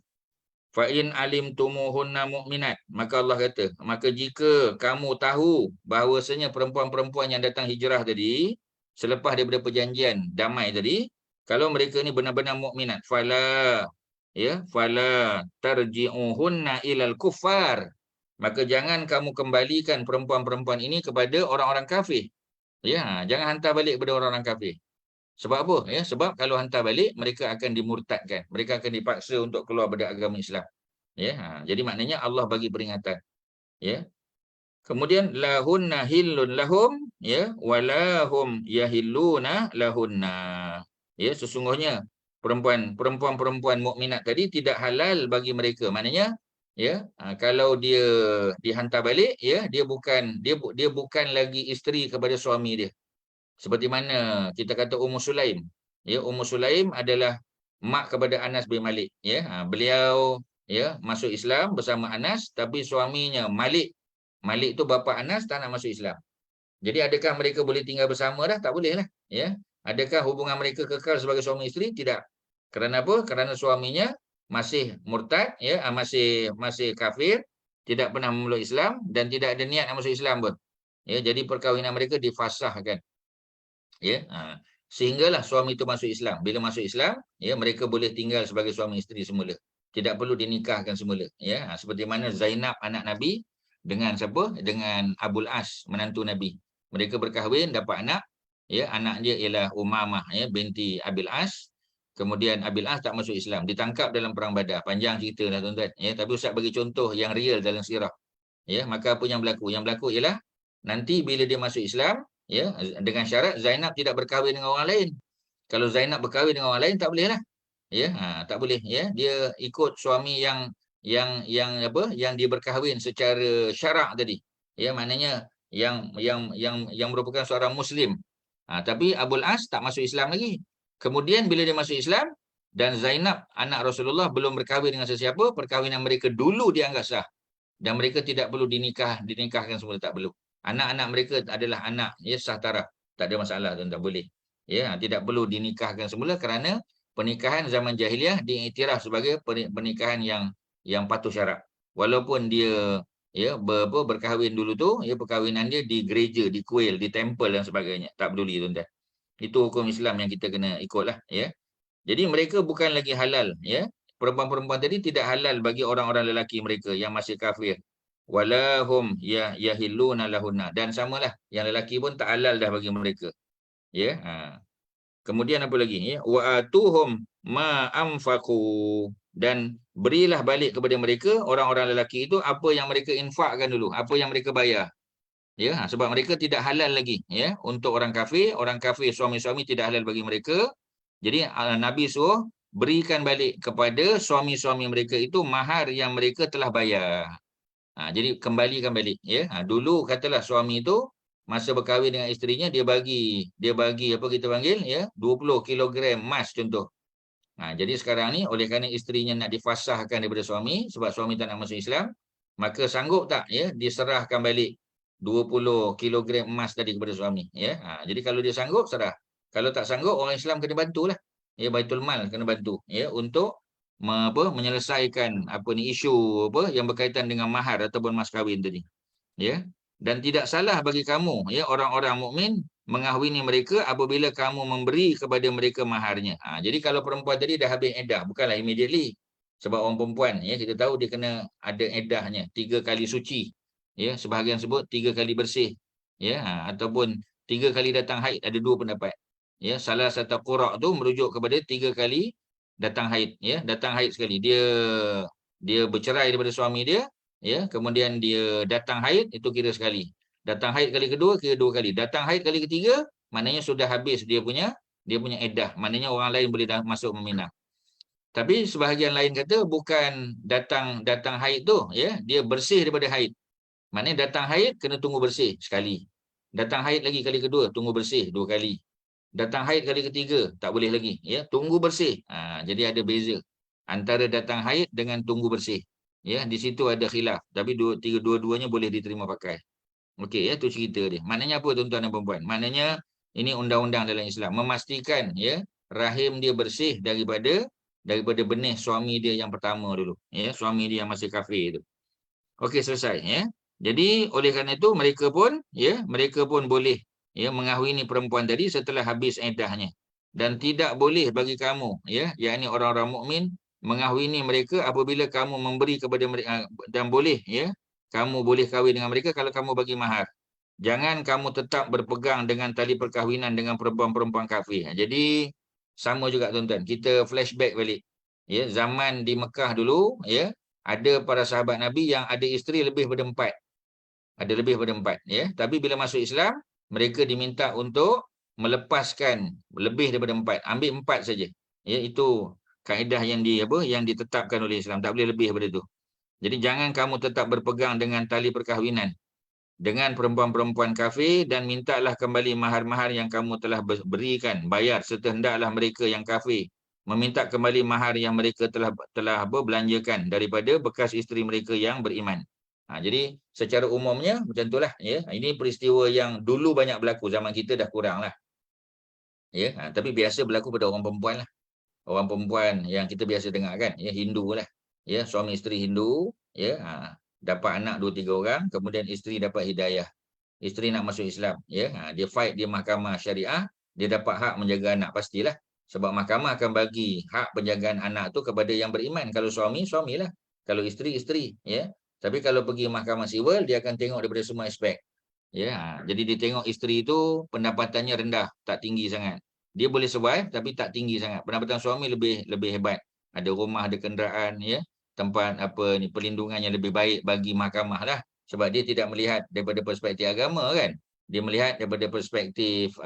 Fa in alimtumuhunna mu'minat, maka Allah kata, maka jika kamu tahu bahawasanya perempuan-perempuan yang datang hijrah tadi selepas daripada perjanjian damai tadi, kalau mereka ni benar-benar mukminat, fala tarji'uhunna ilal kuffar, maka jangan kamu kembalikan perempuan-perempuan ini kepada orang-orang kafir. Ya, jangan hantar balik kepada orang-orang kafir. Sebab apa? Ya, sebab kalau hantar balik mereka akan dimurtadkan. Mereka akan dipaksa untuk keluar dari agama Islam. Ya, jadi maknanya Allah bagi peringatan. Ya. Kemudian lahunna hillun lahum ya walahum yahilluna lahunna. Ya, sesungguhnya perempuan-perempuan mukminat tadi tidak halal bagi mereka. Maknanya ya, kalau dia dihantar balik ya, dia bukan lagi isteri kepada suami dia. Seperti mana kita kata Ummu Sulaim. Ya, Ummu Sulaim adalah mak kepada Anas bin Malik. Ya, beliau ya masuk Islam bersama Anas, tapi suaminya Malik. Malik tu bapa Anas tak nak masuk Islam. Jadi adakah mereka boleh tinggal bersama dah? Tak boleh lah. Ya, adakah hubungan mereka kekal sebagai suami isteri? Tidak. Kerana apa? Kerana suaminya masih murtad, ya, masih kafir, tidak pernah memeluk Islam dan tidak ada niat nak masuk Islam pun. Ya, jadi perkahwinan mereka difasahkan. Ya, sehinggalah suami itu masuk Islam. Bila masuk Islam, ya, mereka boleh tinggal sebagai suami isteri semula. Tidak perlu dinikahkan semula. Ya, seperti mana Zainab anak Nabi dengan siapa? Dengan Abul As, menantu Nabi. Mereka berkahwin, dapat anak. Ya, anak dia ialah Umamah, ya, binti Abil As. Kemudian Abil As tak masuk Islam. Ditangkap dalam perang Badar. Panjang cerita lah tuan-tuan. Ya, tapi Ustaz bagi contoh yang real dalam sirah. Ya, maka apa yang berlaku? Yang berlaku ialah nanti bila dia masuk Islam, ya, dengan syarat Zainab tidak berkahwin dengan orang lain. Kalau Zainab berkahwin dengan orang lain tak boleh lah. Ya, tak boleh, ya. Dia ikut suami yang dia berkahwin secara syarak tadi. Ya, maknanya yang merupakan seorang muslim. Tapi Abul As tak masuk Islam lagi. Kemudian bila dia masuk Islam dan Zainab anak Rasulullah belum berkahwin dengan sesiapa, perkahwinan mereka dulu dianggap sah. Dan mereka tidak perlu dinikahkan semula, tak perlu. Anak-anak mereka adalah anak, ya, sah taraf. Tak ada masalah, tuan-tuan, boleh. Ya, tidak perlu dinikahkan semula kerana pernikahan zaman jahiliah diiktiraf sebagai pernikahan yang patuh syarak. Walaupun dia ya berkahwin dulu tu, ya, perkahwinan dia di gereja, di kuil, di temple dan sebagainya. Tak peduli, tuan-tuan. Itu hukum Islam yang kita kena ikutlah, ya. Jadi mereka bukan lagi halal, ya. Perempuan-perempuan tadi tidak halal bagi orang-orang lelaki mereka yang masih kafir. Walahum yahilluna lahunna, dan samalah yang lelaki pun tak halal dah bagi mereka. Ya. Kemudian apa lagi, ya? Wa atuhum ma anfaqu, dan berilah balik kepada mereka orang-orang lelaki itu apa yang mereka infakkan dulu, apa yang mereka bayar. Ya, sebab mereka tidak halal lagi, ya, untuk orang kafir suami-suami tidak halal bagi mereka. Jadi Nabi suruh berikan balik kepada suami-suami mereka itu mahar yang mereka telah bayar. Jadi kembalikan balik, ya. Dulu katalah suami itu masa berkahwin dengan isterinya dia bagi apa kita panggil, ya, 20 kilogram emas contoh. Jadi sekarang ni oleh kerana isterinya nak difasahkan daripada suami sebab suami tak nak masuk Islam, maka sanggup tak, ya, diserahkan balik 20 kilogram emas tadi kepada suami, ya. Jadi kalau dia sanggup, serah. Kalau tak sanggup, orang Islam kena bantulah. Ya, Baitul Mal kena bantu, ya, untuk menyelesaikan isu yang berkaitan dengan mahar ataupun mas kahwin tadi. Ya. Dan tidak salah bagi kamu, ya, orang-orang mukmin mengahwini mereka apabila kamu memberi kepada mereka maharnya. Jadi kalau perempuan tadi dah habis iddah, bukanlah immediately. Sebab orang perempuan, ya, kita tahu dia kena ada iddahnya 3 kali suci. Ya, sebahagian sebut 3 kali bersih. Ya, ataupun 3 kali datang haid, ada 2 pendapat. Ya, salah satu qura' tu merujuk kepada 3 kali datang haid, ya, datang haid sekali. Dia bercerai daripada suami dia, ya, kemudian dia datang haid, itu kira sekali. Datang haid kali kedua kira 2 kali. Datang haid kali ketiga maknanya sudah habis dia punya iddah. Maknanya orang lain boleh masuk meminang. Tapi sebahagian lain kata bukan datang haid tu, ya, dia bersih daripada haid. Maknanya datang haid kena tunggu bersih sekali. Datang haid lagi kali kedua, tunggu bersih 2 kali. Datang haid kali ketiga, tak boleh lagi, ya, tunggu bersih. Jadi ada beza antara datang haid dengan tunggu bersih. Ya, di situ ada khilaf, tapi dua-duanya boleh diterima pakai. Okey, ya, tu cerita dia. Maknanya apa, tuan-tuan dan puan-puan? Maknanya ini undang-undang dalam Islam memastikan, ya, rahim dia bersih daripada benih suami dia yang pertama dulu, ya, suami dia yang masih kafir tu. Okey, selesai, ya. Jadi oleh kerana itu mereka pun boleh, ya, mengahwini perempuan tadi setelah habis iddahnya. Dan tidak boleh bagi kamu, ya, yakni orang-orang mukmin mengahwini mereka apabila kamu memberi kepada mereka, dan boleh, ya, kamu boleh kahwin dengan mereka kalau kamu bagi mahar. jangan kamu tetap berpegang dengan tali perkahwinan dengan perempuan-perempuan kafir. Jadi sama juga tuan-tuan, kita flashback balik. Ya, zaman di Mekah dulu, ya, ada para sahabat Nabi yang ada isteri lebih daripada 4. Ada lebih daripada 4, ya. Tapi bila masuk Islam, mereka diminta untuk melepaskan lebih daripada 4. Ambil 4 saja. Ya, itu kaedah yang ditetapkan oleh Islam. Tak boleh lebih daripada itu. Jadi jangan kamu tetap berpegang dengan tali perkahwinan dengan perempuan-perempuan kafir dan mintalah kembali mahar-mahar yang kamu telah berikan, bayar, serta hendaklah mereka yang kafir meminta kembali mahar yang mereka telah belanjakan daripada bekas isteri mereka yang beriman. Jadi secara umumnya macam itulah, ya. Ini peristiwa yang dulu banyak berlaku, zaman kita dah kurang lah. Ya, tapi biasa berlaku pada orang perempuan lah. Orang perempuan yang kita biasa dengar kan, ya, Hindu lah. Ya, suami isteri Hindu, ya, dapat anak 2-3 orang, kemudian isteri dapat hidayah. Isteri nak masuk Islam, ya. Dia fight di mahkamah syariah, dia dapat hak menjaga anak pastilah. Sebab mahkamah akan bagi hak penjagaan anak tu kepada yang beriman. Kalau suami, suamilah. Kalau isteri, isteri, ya. Tapi kalau pergi mahkamah sivil, dia akan tengok daripada semua aspek. Ya, jadi dia tengok isteri itu pendapatannya rendah, tak tinggi sangat. Dia boleh survive tapi tak tinggi sangat. Pendapatan suami lebih hebat. Ada rumah, ada kenderaan, ya. Tempat perlindungan yang lebih baik bagi mahkamah lah. Sebab dia tidak melihat daripada perspektif agama kan. Dia melihat daripada perspektif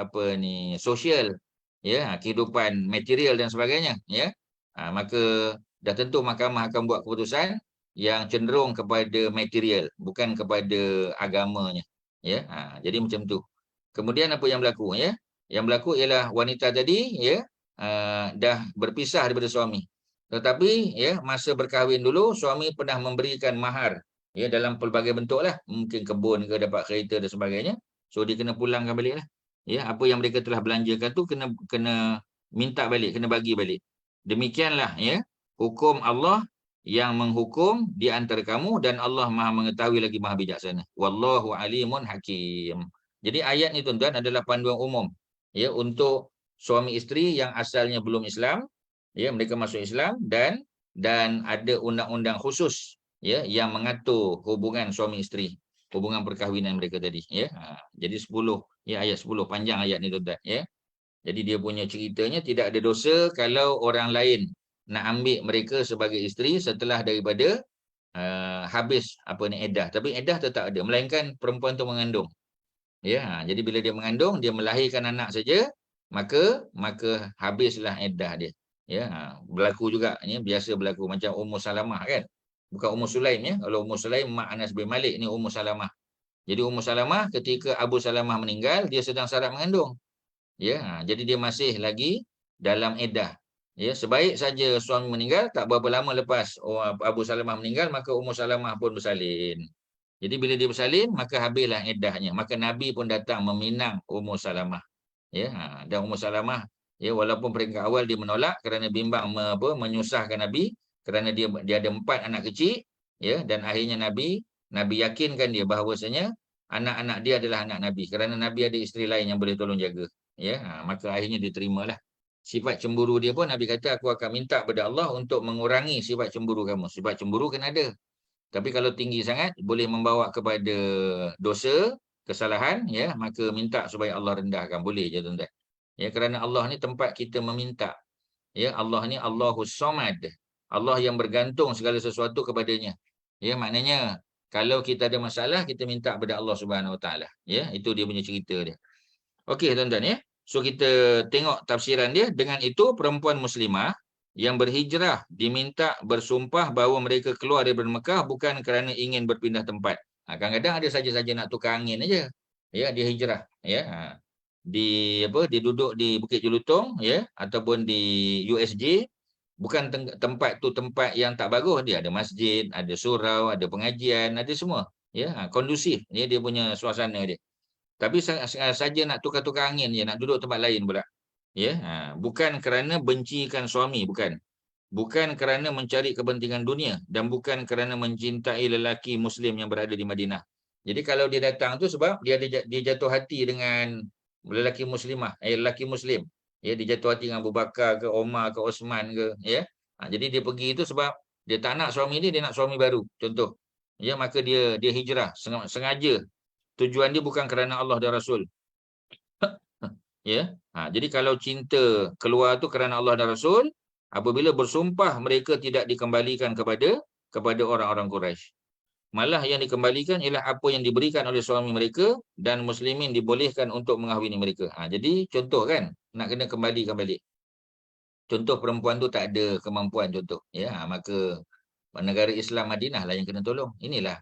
sosial, ya, kehidupan material dan sebagainya, ya. Maka dah tentu mahkamah akan buat keputusan yang cenderung kepada material, bukan kepada agamanya, ya. Jadi macam tu. Kemudian apa yang berlaku, ya? Yang berlaku ialah wanita tadi, ya, dah berpisah daripada suami. Tetapi, ya, masa berkahwin dulu suami pernah memberikan mahar, ya, dalam pelbagai bentuk lah, mungkin kebun ke, dapat kereta dan sebagainya. So dia kena pulangkan balik lah. Ya, apa yang mereka telah belanjakan tu kena minta balik, kena bagi balik. Demikianlah, ya, hukum Allah yang menghukum di antara kamu dan Allah Maha mengetahui lagi Maha bijaksana. Wallahu alimun hakim. Jadi ayat ni tuan-tuan adalah panduan umum, ya, untuk suami isteri yang asalnya belum Islam, ya, mereka masuk Islam dan ada undang-undang khusus, ya, yang mengatur hubungan suami isteri, hubungan perkahwinan mereka tadi, ya. Jadi 10, ya, ayat 10 panjang ayat ni tuan-tuan, ya. Jadi dia punya ceritanya tidak ada dosa kalau orang lain nak ambil mereka sebagai isteri setelah daripada habis iddah. Tapi iddah tetap ada, melainkan perempuan tu mengandung. Ya, jadi bila dia mengandung, dia melahirkan anak saja, maka habislah iddah dia. Ya, berlaku juga, ya, biasa berlaku macam Ummu Salamah kan. Bukan Ummu Sulaim, ya. Kalau Ummu Sulaim mak Anas bin Malik, ni Ummu Salamah. Jadi Ummu Salamah ketika Abu Salamah meninggal, dia sedang syarat mengandung. Ya, jadi dia masih lagi dalam iddah. Ya, sebaik saja suami meninggal, tak berapa lama lepas Abu Salamah meninggal, maka Ummu Salamah pun bersalin. Jadi bila dia bersalin, maka habislah iddahnya. Maka Nabi pun datang meminang Ummu Salamah. Ya, dan Ummu Salamah, ya, walaupun peringkat awal dia menolak kerana bimbang menyusahkan Nabi, kerana dia ada 4 anak kecil, ya, dan akhirnya Nabi yakinkan dia bahawasanya anak-anak dia adalah anak Nabi, kerana Nabi ada isteri lain yang boleh tolong jaga. Ya, maka akhirnya diterimalah. Sifat cemburu dia pun Nabi kata, aku akan minta kepada Allah untuk mengurangi sifat cemburu kamu. Sifat cemburu kan ada. Tapi kalau tinggi sangat boleh membawa kepada dosa, kesalahan, ya, maka minta supaya Allah rendahkan, boleh je tuan-tuan. Ya, kerana Allah ni tempat kita meminta. Ya, Allah ni Allahus Samad. Allah yang bergantung segala sesuatu kepadanya. Ya, maknanya kalau kita ada masalah, kita minta kepada Allah Subhanahu Wa Taala. Ya, itu dia punya cerita dia. Okey tuan-tuan, ya. So kita tengok tafsiran dia. Dengan itu perempuan muslimah yang berhijrah diminta bersumpah bahawa mereka keluar daripada Mekah bukan kerana ingin berpindah tempat. Kadang-kadang ada saja-saja nak tukar angin aja. Ya, dia hijrah, ya. Dia duduk di Bukit Jelutong, ya, ataupun di USJ, bukan tempat tu tempat yang tak bagus. Dia ada masjid, ada surau, ada pengajian, ada semua, ya, kondusif, ya, dia punya suasana dia. Tapi saja nak tukar-tukar angin je, nak duduk tempat lain pula. Ya, bukan kerana bencikan suami, bukan. Bukan kerana mencari kepentingan dunia dan bukan kerana mencintai lelaki muslim yang berada di Madinah. Jadi kalau dia datang tu sebab dia jatuh hati dengan lelaki muslimah, lelaki muslim. Ya, dia jatuh hati dengan Abu Bakar ke Omar ke Osman ke, ya. Jadi dia pergi itu sebab dia tak nak suami dia nak suami baru, contoh. Ya, maka dia hijrah sengaja tujuan dia bukan kerana Allah dan Rasul. Ya. Jadi kalau cinta keluar tu kerana Allah dan Rasul, apabila bersumpah mereka tidak dikembalikan kepada orang-orang Quraisy. Malah yang dikembalikan ialah apa yang diberikan oleh suami mereka dan muslimin dibolehkan untuk mengahwini mereka. Jadi contoh kan, nak kena kembalikan balik. Contoh perempuan tu tak ada kemampuan contoh. Ya, maka negara Islam Madinah lah yang kena tolong. Inilah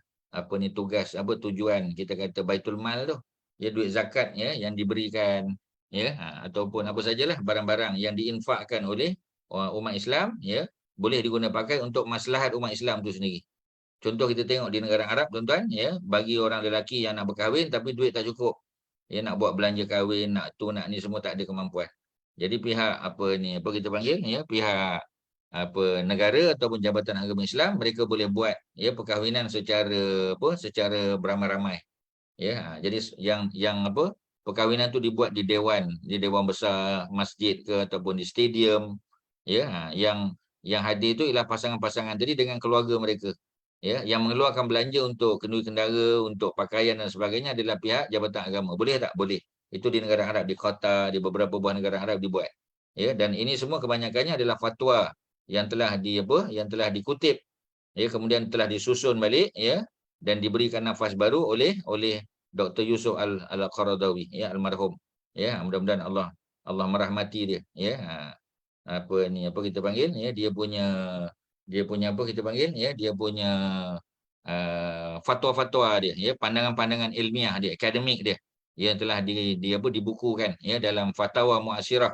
tugas, tujuan kita kata Baitul Mal tu. Ya, duit zakat ya yang diberikan ya, ataupun apa sajalah barang-barang yang diinfakkan oleh umat Islam ya, boleh digunakan pakai untuk maslahat umat Islam tu sendiri. Contoh kita tengok di negara Arab tuan-tuan ya, bagi orang lelaki yang nak berkahwin tapi duit tak cukup. Ya, nak buat belanja kahwin, nak tu nak ni semua tak ada kemampuan. Jadi pihak kita panggil ya, pihak negara ataupun Jabatan Agama Islam, mereka boleh buat ya perkahwinan secara beramai-ramai. Ya, jadi yang perkahwinan tu dibuat di dewan besar masjid ke ataupun di stadium ya, yang hadir tu ialah pasangan-pasangan tadi dengan keluarga mereka. Ya, yang mengeluarkan belanja untuk kenduri kendara, untuk pakaian dan sebagainya adalah pihak Jabatan Agama. Boleh tak? Boleh. Itu di negara Arab, di Qatar, di beberapa buah negara Arab dibuat. Ya, dan ini semua kebanyakannya adalah fatwa yang telah dikutip ya, kemudian telah disusun balik ya, dan diberikan nafas baru oleh Dr. Yusuf Al-Qaradawi ya, almarhum. Ya, mudah-mudahan Allah merahmati dia ya. Kita panggil ya, dia punya fatwa-fatwa dia ya, pandangan-pandangan ilmiah dia, akademik dia yang telah dibukukan ya dalam Fatwa Mu'asyirah.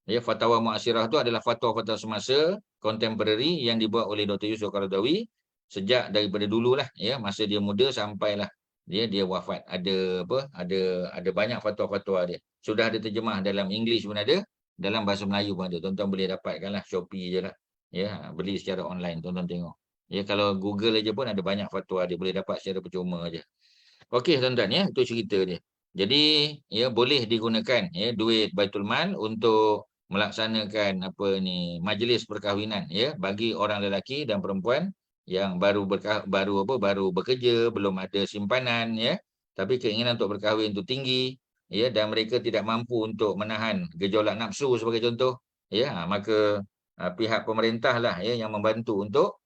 Ya, Fatwa Mu'asyirah tu adalah fatwa-fatwa semasa contemporary yang dibuat oleh Dr. Yusuf Qaradawi sejak daripada dululah ya, masa dia muda sampailah dia wafat. Ada banyak fatwa-fatwa dia. Sudah ada terjemah dalam English pun ada, dalam bahasa Melayu pun ada. Tuan-tuan boleh dapatkanlah, Shopee je lah. Ya, beli secara online, tuan-tuan tengok. Ya, kalau Google aja pun ada banyak fatwa dia, boleh dapat secara percuma aja. Okey tuan-tuan ya, itu cerita dia. Jadi ya, boleh digunakan ya duit Baitul Mal untuk melaksanakan majlis perkahwinan ya, bagi orang lelaki dan perempuan yang baru bekerja, belum ada simpanan ya, tapi keinginan untuk berkahwin itu tinggi ya, dan mereka tidak mampu untuk menahan gejolak nafsu sebagai contoh ya, maka pihak pemerintah lah ya yang membantu untuk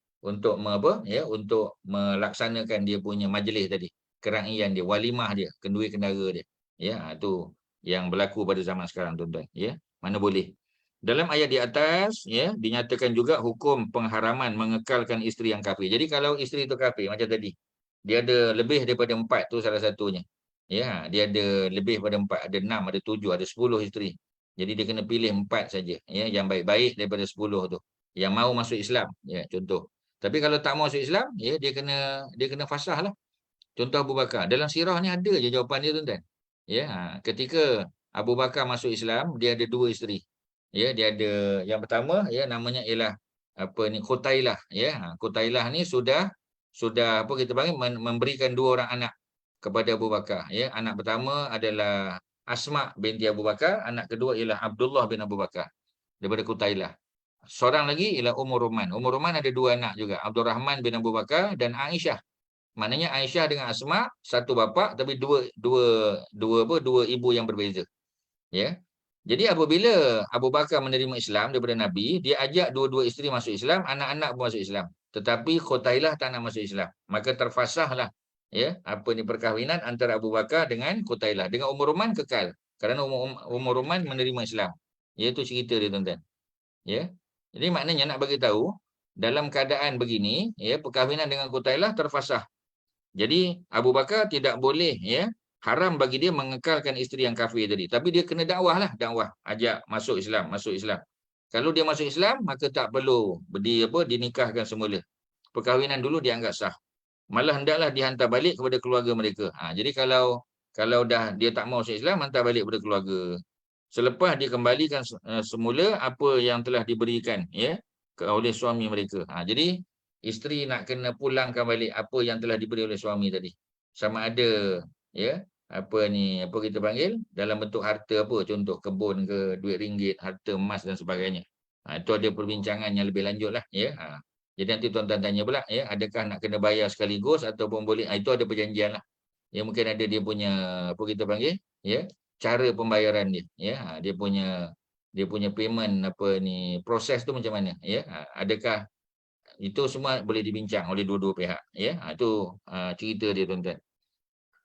melaksanakan dia punya majlis tadi, keraian dia, walimah dia, kenduri kendara dia ya. Itu yang berlaku pada zaman sekarang tuan-tuan ya. Mana boleh. Dalam ayat di atas ya, dinyatakan juga hukum pengharaman mengekalkan isteri yang kafir. Jadi kalau isteri itu kafir macam tadi, dia ada lebih daripada 4 tu salah satunya ya, dia ada lebih daripada 4, ada 6, ada 7, ada 10 isteri. Jadi dia kena pilih 4 saja ya, yang baik-baik daripada 10 tu, yang mau masuk Islam ya, contoh. Tapi kalau tak mau masuk Islam ya, dia kena fasah lah. Contoh Abu Bakar. Dalam sirah ni ada je jawapan dia tuan-tuan. Ya, ketika Abu Bakar masuk Islam, dia ada 2 isteri. Ya, dia ada yang pertama ya, namanya ialah Qutailah ya. Qutailah ni sudah kita panggil memberikan 2 orang anak kepada Abu Bakar ya. Anak pertama adalah Asma binti Abu Bakar, anak kedua ialah Abdullah bin Abu Bakar daripada Qutailah. Seorang lagi ialah Ummur Ruman. Ummur Ruman ada 2 anak juga, Abdul Rahman bin Abu Bakar dan Aisyah. Maknanya Aisyah dengan Asma satu bapa tapi dua ibu yang berbeza. Ya. Jadi apabila Abu Bakar menerima Islam daripada Nabi, dia ajak 2 isteri masuk Islam, anak-anak pun masuk Islam. Tetapi Qutailah tak nak masuk Islam. Maka terfasahlah ya, perkahwinan antara Abu Bakar dengan Qutailah. Dengan Ummur Ruman kekal kerana Ummur Ruman menerima Islam. Iaitu cerita dia tuan-tuan. Ya. Jadi maknanya nak bagi tahu dalam keadaan begini ya, perkahwinan dengan Qutailah terfasah. Jadi Abu Bakar tidak boleh ya, haram bagi dia mengekalkan isteri yang kafir tadi. Tapi dia kena dakwah, ajak masuk Islam. Kalau dia masuk Islam, maka tak perlu dinikahkan semula. Perkahwinan dulu dianggap sah. Malah hendaklah dihantar balik kepada keluarga mereka. Jadi kalau dah dia tak mau masuk Islam, hantar balik kepada keluarga. Selepas dia kembalikan semula apa yang telah diberikan ya oleh suami mereka. Jadi isteri nak kena pulangkan balik apa yang telah diberi oleh suami tadi. Sama ada ya, kita panggil dalam bentuk harta contoh kebun ke, duit ringgit, harta emas dan sebagainya. Itu ada perbincangan yang lebih lanjut lah ya. Jadi nanti tuan-tuan tanya pula ya, adakah nak kena bayar sekaligus ataupun boleh, itu ada perjanjian lah. Ya, mungkin ada dia punya apa kita panggil, ya, cara pembayaran dia, ya. Dia punya payment apa ni, proses tu macam mana, ya. Adakah itu semua boleh dibincang oleh dua-dua pihak, ya. Itu cerita dia, tuan-tuan.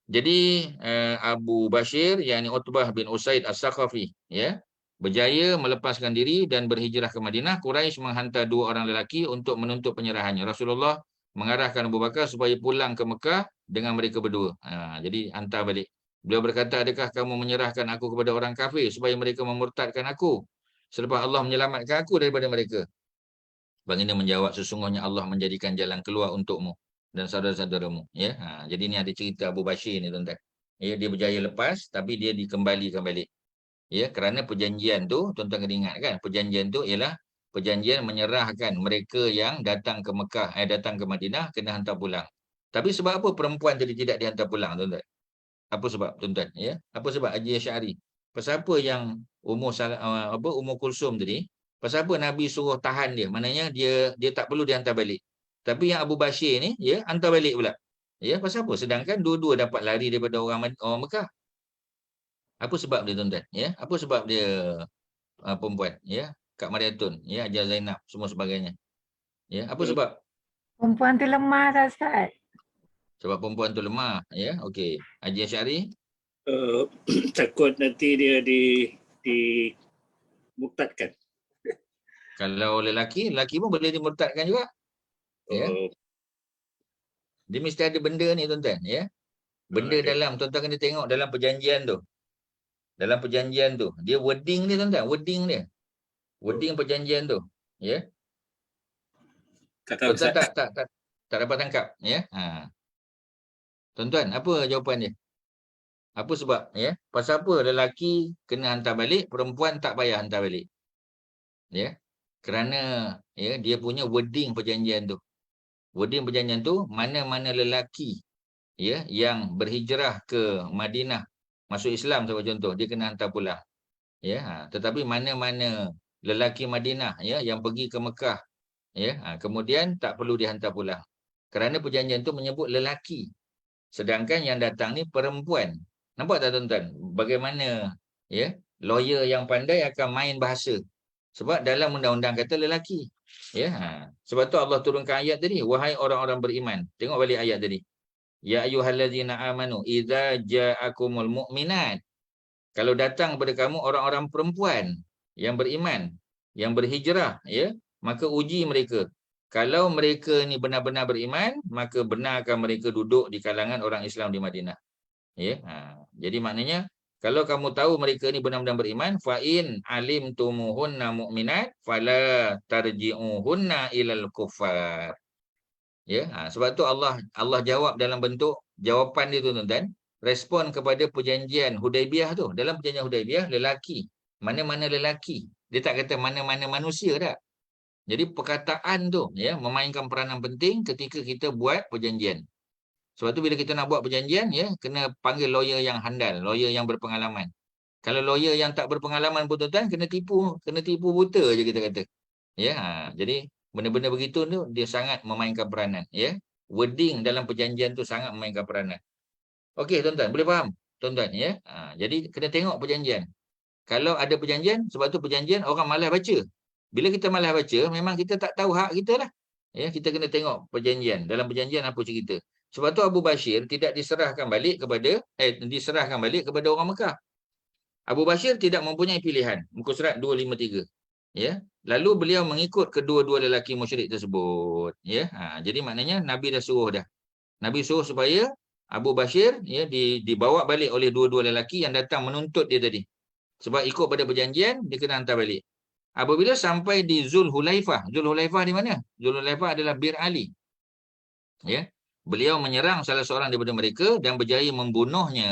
Jadi Abu Bashir yakni Utbah bin Usaid As-Saqafi, ya, berjaya melepaskan diri dan berhijrah ke Madinah. Quraisy menghantar 2 orang lelaki untuk menuntut penyerahannya. Rasulullah mengarahkan Abu Bakar supaya pulang ke Mekah dengan mereka berdua. Jadi hantar balik. Beliau berkata, adakah kamu menyerahkan aku kepada orang kafir supaya mereka memurtadkan aku selepas Allah menyelamatkan aku daripada mereka? Baginda menjawab, sesungguhnya Allah menjadikan jalan keluar untukmu dan saudara-saudaramu, ya. Jadi ni ada cerita Abu Bashir ni, tuan-tuan. Ya, dia berjaya lepas tapi dia dikembalikan balik. Ya, kerana perjanjian tu, tuan-tuan kena ingat kan, perjanjian tu ialah perjanjian menyerahkan mereka yang datang ke Mekah, datang ke Madinah kena hantar pulang. Tapi sebab apa perempuan tadi tidak dihantar pulang, tuan-tuan? Apa sebab, tuan-tuan? Ya, apa sebab Haji Asy'ari? Pasal apa yang Ummu Kulsum tadi? Pasal apa Nabi suruh tahan dia? Maknanya dia tak perlu dihantar balik. Tapi yang Abu Bashir ni, ya, hantar balik pula. Ya, pasal apa? Sedangkan dua-dua dapat lari daripada orang Mekah. Apa sebab dia, tuan-tuan? Ya, apa sebab dia perempuan? Ya, Kak Mariatun, ya, Hajar Zainab, semua sebagainya. Ya, apa sebab? Perempuan tu lemah tak, Ustaz? Sebab perempuan tu lemah, ya. Okey. Haji Asy'ari? Takut nanti dia dimurtadkan. Kalau lelaki pun boleh dimurtadkan juga. Ya. Dia mesti ada benda ni, tuan-tuan, ya. Benda dalam, tuan-tuan kena tengok dalam perjanjian tu. Dalam perjanjian tu, dia wording dia, tuan-tuan, wording perjanjian tu, ya. Tak tahu, Tuan-tuan Ustaz. tak dapat tangkap, ya. Tuan-tuan, apa jawapan dia? Apa sebab, ya? Pasal apa lelaki kena hantar balik, perempuan tak payah hantar balik? Ya. Kerana, ya, dia punya wording perjanjian tu. Wording perjanjian tu, mana-mana lelaki, ya, yang berhijrah ke Madinah, masuk Islam sebagai contoh, dia kena hantar pulang. Ya, tetapi mana-mana lelaki Madinah, ya, yang pergi ke Mekah, ya, kemudian tak perlu dihantar pulang. Kerana perjanjian tu menyebut lelaki. Sedangkan yang datang ni perempuan. Nampak tak, tuan-tuan? Bagaimana, ya, lawyer yang pandai akan main bahasa. Sebab dalam undang-undang kata lelaki. Ya, sebab tu Allah turunkan ayat tadi, wahai orang-orang beriman. Tengok balik ayat tadi. Ya ayyuhallazina amanu idza ja'akumul mu'minat. Kalau datang kepada kamu orang-orang perempuan yang beriman, yang berhijrah, ya, maka uji mereka. Kalau mereka ni benar-benar beriman, maka benarkan mereka duduk di kalangan orang Islam di Madinah. Ya, jadi maknanya kalau kamu tahu mereka ni benar-benar beriman, fa in alimtumuhunna mu'minat fala tarji'uhunna ilal kuffar. Ya, sebab tu Allah jawab dalam bentuk jawapan dia, tuan-tuan, respon kepada perjanjian Hudaibiyah tu. Dalam perjanjian Hudaibiyah, lelaki, mana-mana lelaki. Dia tak kata mana-mana manusia tak. Jadi perkataan tu, ya, memainkan peranan penting ketika kita buat perjanjian. Sebab tu bila kita nak buat perjanjian, ya, kena panggil lawyer yang handal, lawyer yang berpengalaman. Kalau lawyer yang tak berpengalaman pun, tuan-tuan, kena tipu buta je kita kata. Ya, jadi benda-benda begitu tu dia sangat memainkan peranan, ya. Wording dalam perjanjian tu sangat memainkan peranan. Okey, tuan-tuan, boleh faham? Tuan-tuan, ya. Jadi kena tengok perjanjian. Kalau ada perjanjian, sebab tu perjanjian orang malas baca. Bila kita malas baca, memang kita tak tahu hak kita lah. Ya, kita kena tengok perjanjian. Dalam perjanjian apa cerita. Sebab tu Abu Bashir tidak diserahkan balik kepada orang Mekah. Abu Bashir tidak mempunyai pilihan. Muka surat 253. Ya. Lalu beliau mengikut kedua-dua lelaki musyrik tersebut. Ya. Jadi maknanya Nabi dah suruh dah. Nabi suruh supaya Abu Bashir, ya, dibawa balik oleh dua-dua lelaki yang datang menuntut dia tadi. Sebab ikut pada perjanjian, dia kena hantar balik. Apabila sampai di Zulhulaifah. Zulhulaifah di mana? Zulhulaifah adalah Bir Ali. Ya. Beliau menyerang salah seorang daripada mereka dan berjaya membunuhnya.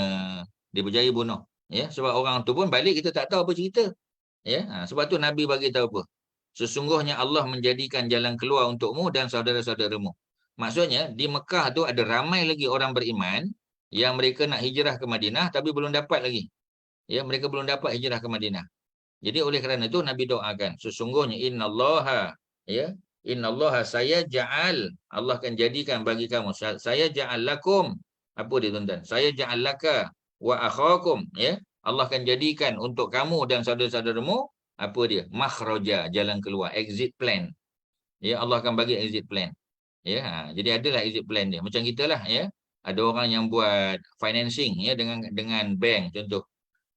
Dia berjaya bunuh. Ya. Sebab orang tu pun balik, kita tak tahu apa cerita. Ya. Sebab tu Nabi bagi tahu apa? Sesungguhnya Allah menjadikan jalan keluar untukmu dan saudara-saudaramu. Maksudnya, di Mekah tu ada ramai lagi orang beriman yang mereka nak hijrah ke Madinah tapi belum dapat lagi. Ya, mereka belum dapat hijrah ke Madinah. Jadi oleh kerana itu Nabi doakan, sesungguhnya innallaha, ya, innallaha saya ja'al, Allah akan jadikan bagi kamu, saya ja'al lakum Apa dia tuan-tuan? Saya ja'allaka wa akhakum, ya. Allah akan jadikan untuk kamu dan saudara-saudaramu apa dia? Makhraja, jalan keluar, exit plan. Ya, Allah akan bagi exit plan. Ya, jadi adalah exit plan dia. Macam kita lah, ya. Ada orang yang buat financing, ya, dengan bank contoh.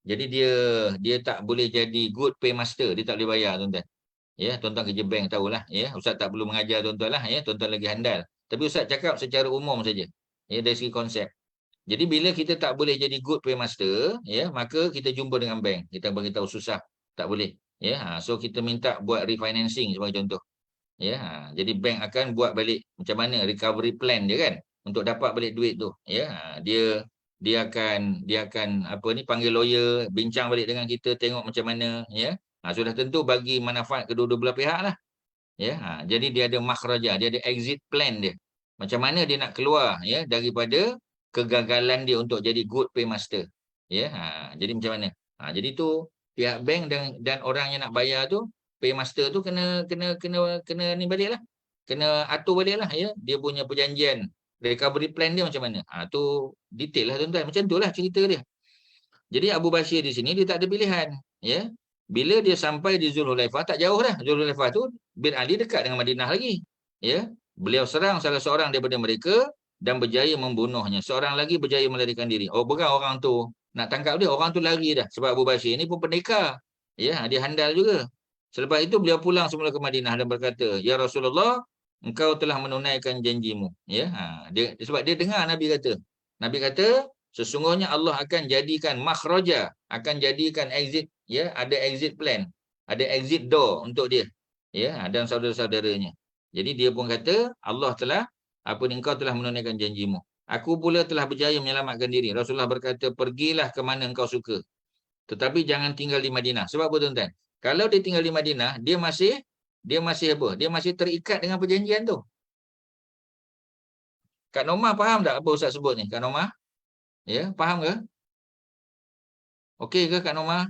Jadi dia tak boleh jadi good paymaster, dia tak boleh bayar tuan-tuan. Ya, tuan-tuan kerja bank tahulah, ya. Ustaz tak perlu mengajar tuan-tuan lah, ya. Tuan-tuan lagi handal. Tapi Ustaz cakap secara umum saja. Ya, dari segi konsep. Jadi bila kita tak boleh jadi good paymaster, ya, maka kita jumpa dengan bank. Kita beritahu susah, tak boleh. Ya, so kita minta buat refinancing sebagai contoh. Ya, jadi bank akan buat balik macam mana recovery plan dia kan untuk dapat balik duit tu. Ya, dia akan apa ni panggil lawyer, bincang balik dengan kita, tengok macam mana, ya. Sudah tentu bagi manfaat kedua-dua belah pihak lah. Ya, jadi dia ada makhraja, dia ada exit plan dia. Macam mana dia nak keluar, ya, daripada kegagalan dia untuk jadi good paymaster. Ya, jadi macam mana? Jadi tu pihak bank dan orang yang nak bayar tu, paymaster tu kena ni baliklah. Kena atur baliklah, ya. Dia punya perjanjian recovery plan dia macam mana. Tu detail lah tuan-tuan. Macam tu lah cerita dia. Jadi Abu Bashir di sini dia tak ada pilihan, ya. Bila dia sampai di Zulhulaifah, tak jauh dah. Zulhulaifah tu bin Ali dekat dengan Madinah lagi. Ya, beliau serang salah seorang daripada mereka dan berjaya membunuhnya. Seorang lagi berjaya melarikan diri. Oh, bukan orang tu nak tangkap dia, orang tu lari dah. Sebab Abu Bashir ni pun pendekar. Ya, dia handal juga. Selepas itu beliau pulang semula ke Madinah dan berkata, "Ya Rasulullah, engkau telah menunaikan janjimu." Ya, sebab dia dengar Nabi kata. Nabi kata, sesungguhnya Allah akan jadikan makhraja, akan jadikan exit, ya, ada exit plan, ada exit door untuk dia, ya, dan saudara-saudaranya. Jadi dia pun kata, Allah telah engkau telah menunaikan janjimu. Aku pula telah berjaya menyelamatkan diri. Rasulullah berkata, pergilah ke mana engkau suka. Tetapi jangan tinggal di Madinah. Sebab apa tuan-tuan? Kalau dia tinggal di Madinah, dia masih apa? Dia masih terikat dengan perjanjian tu. Kak Norma faham tak apa Ustaz sebut ni? Kak Norma? Ya, faham ke? Okey ke Kak Norma?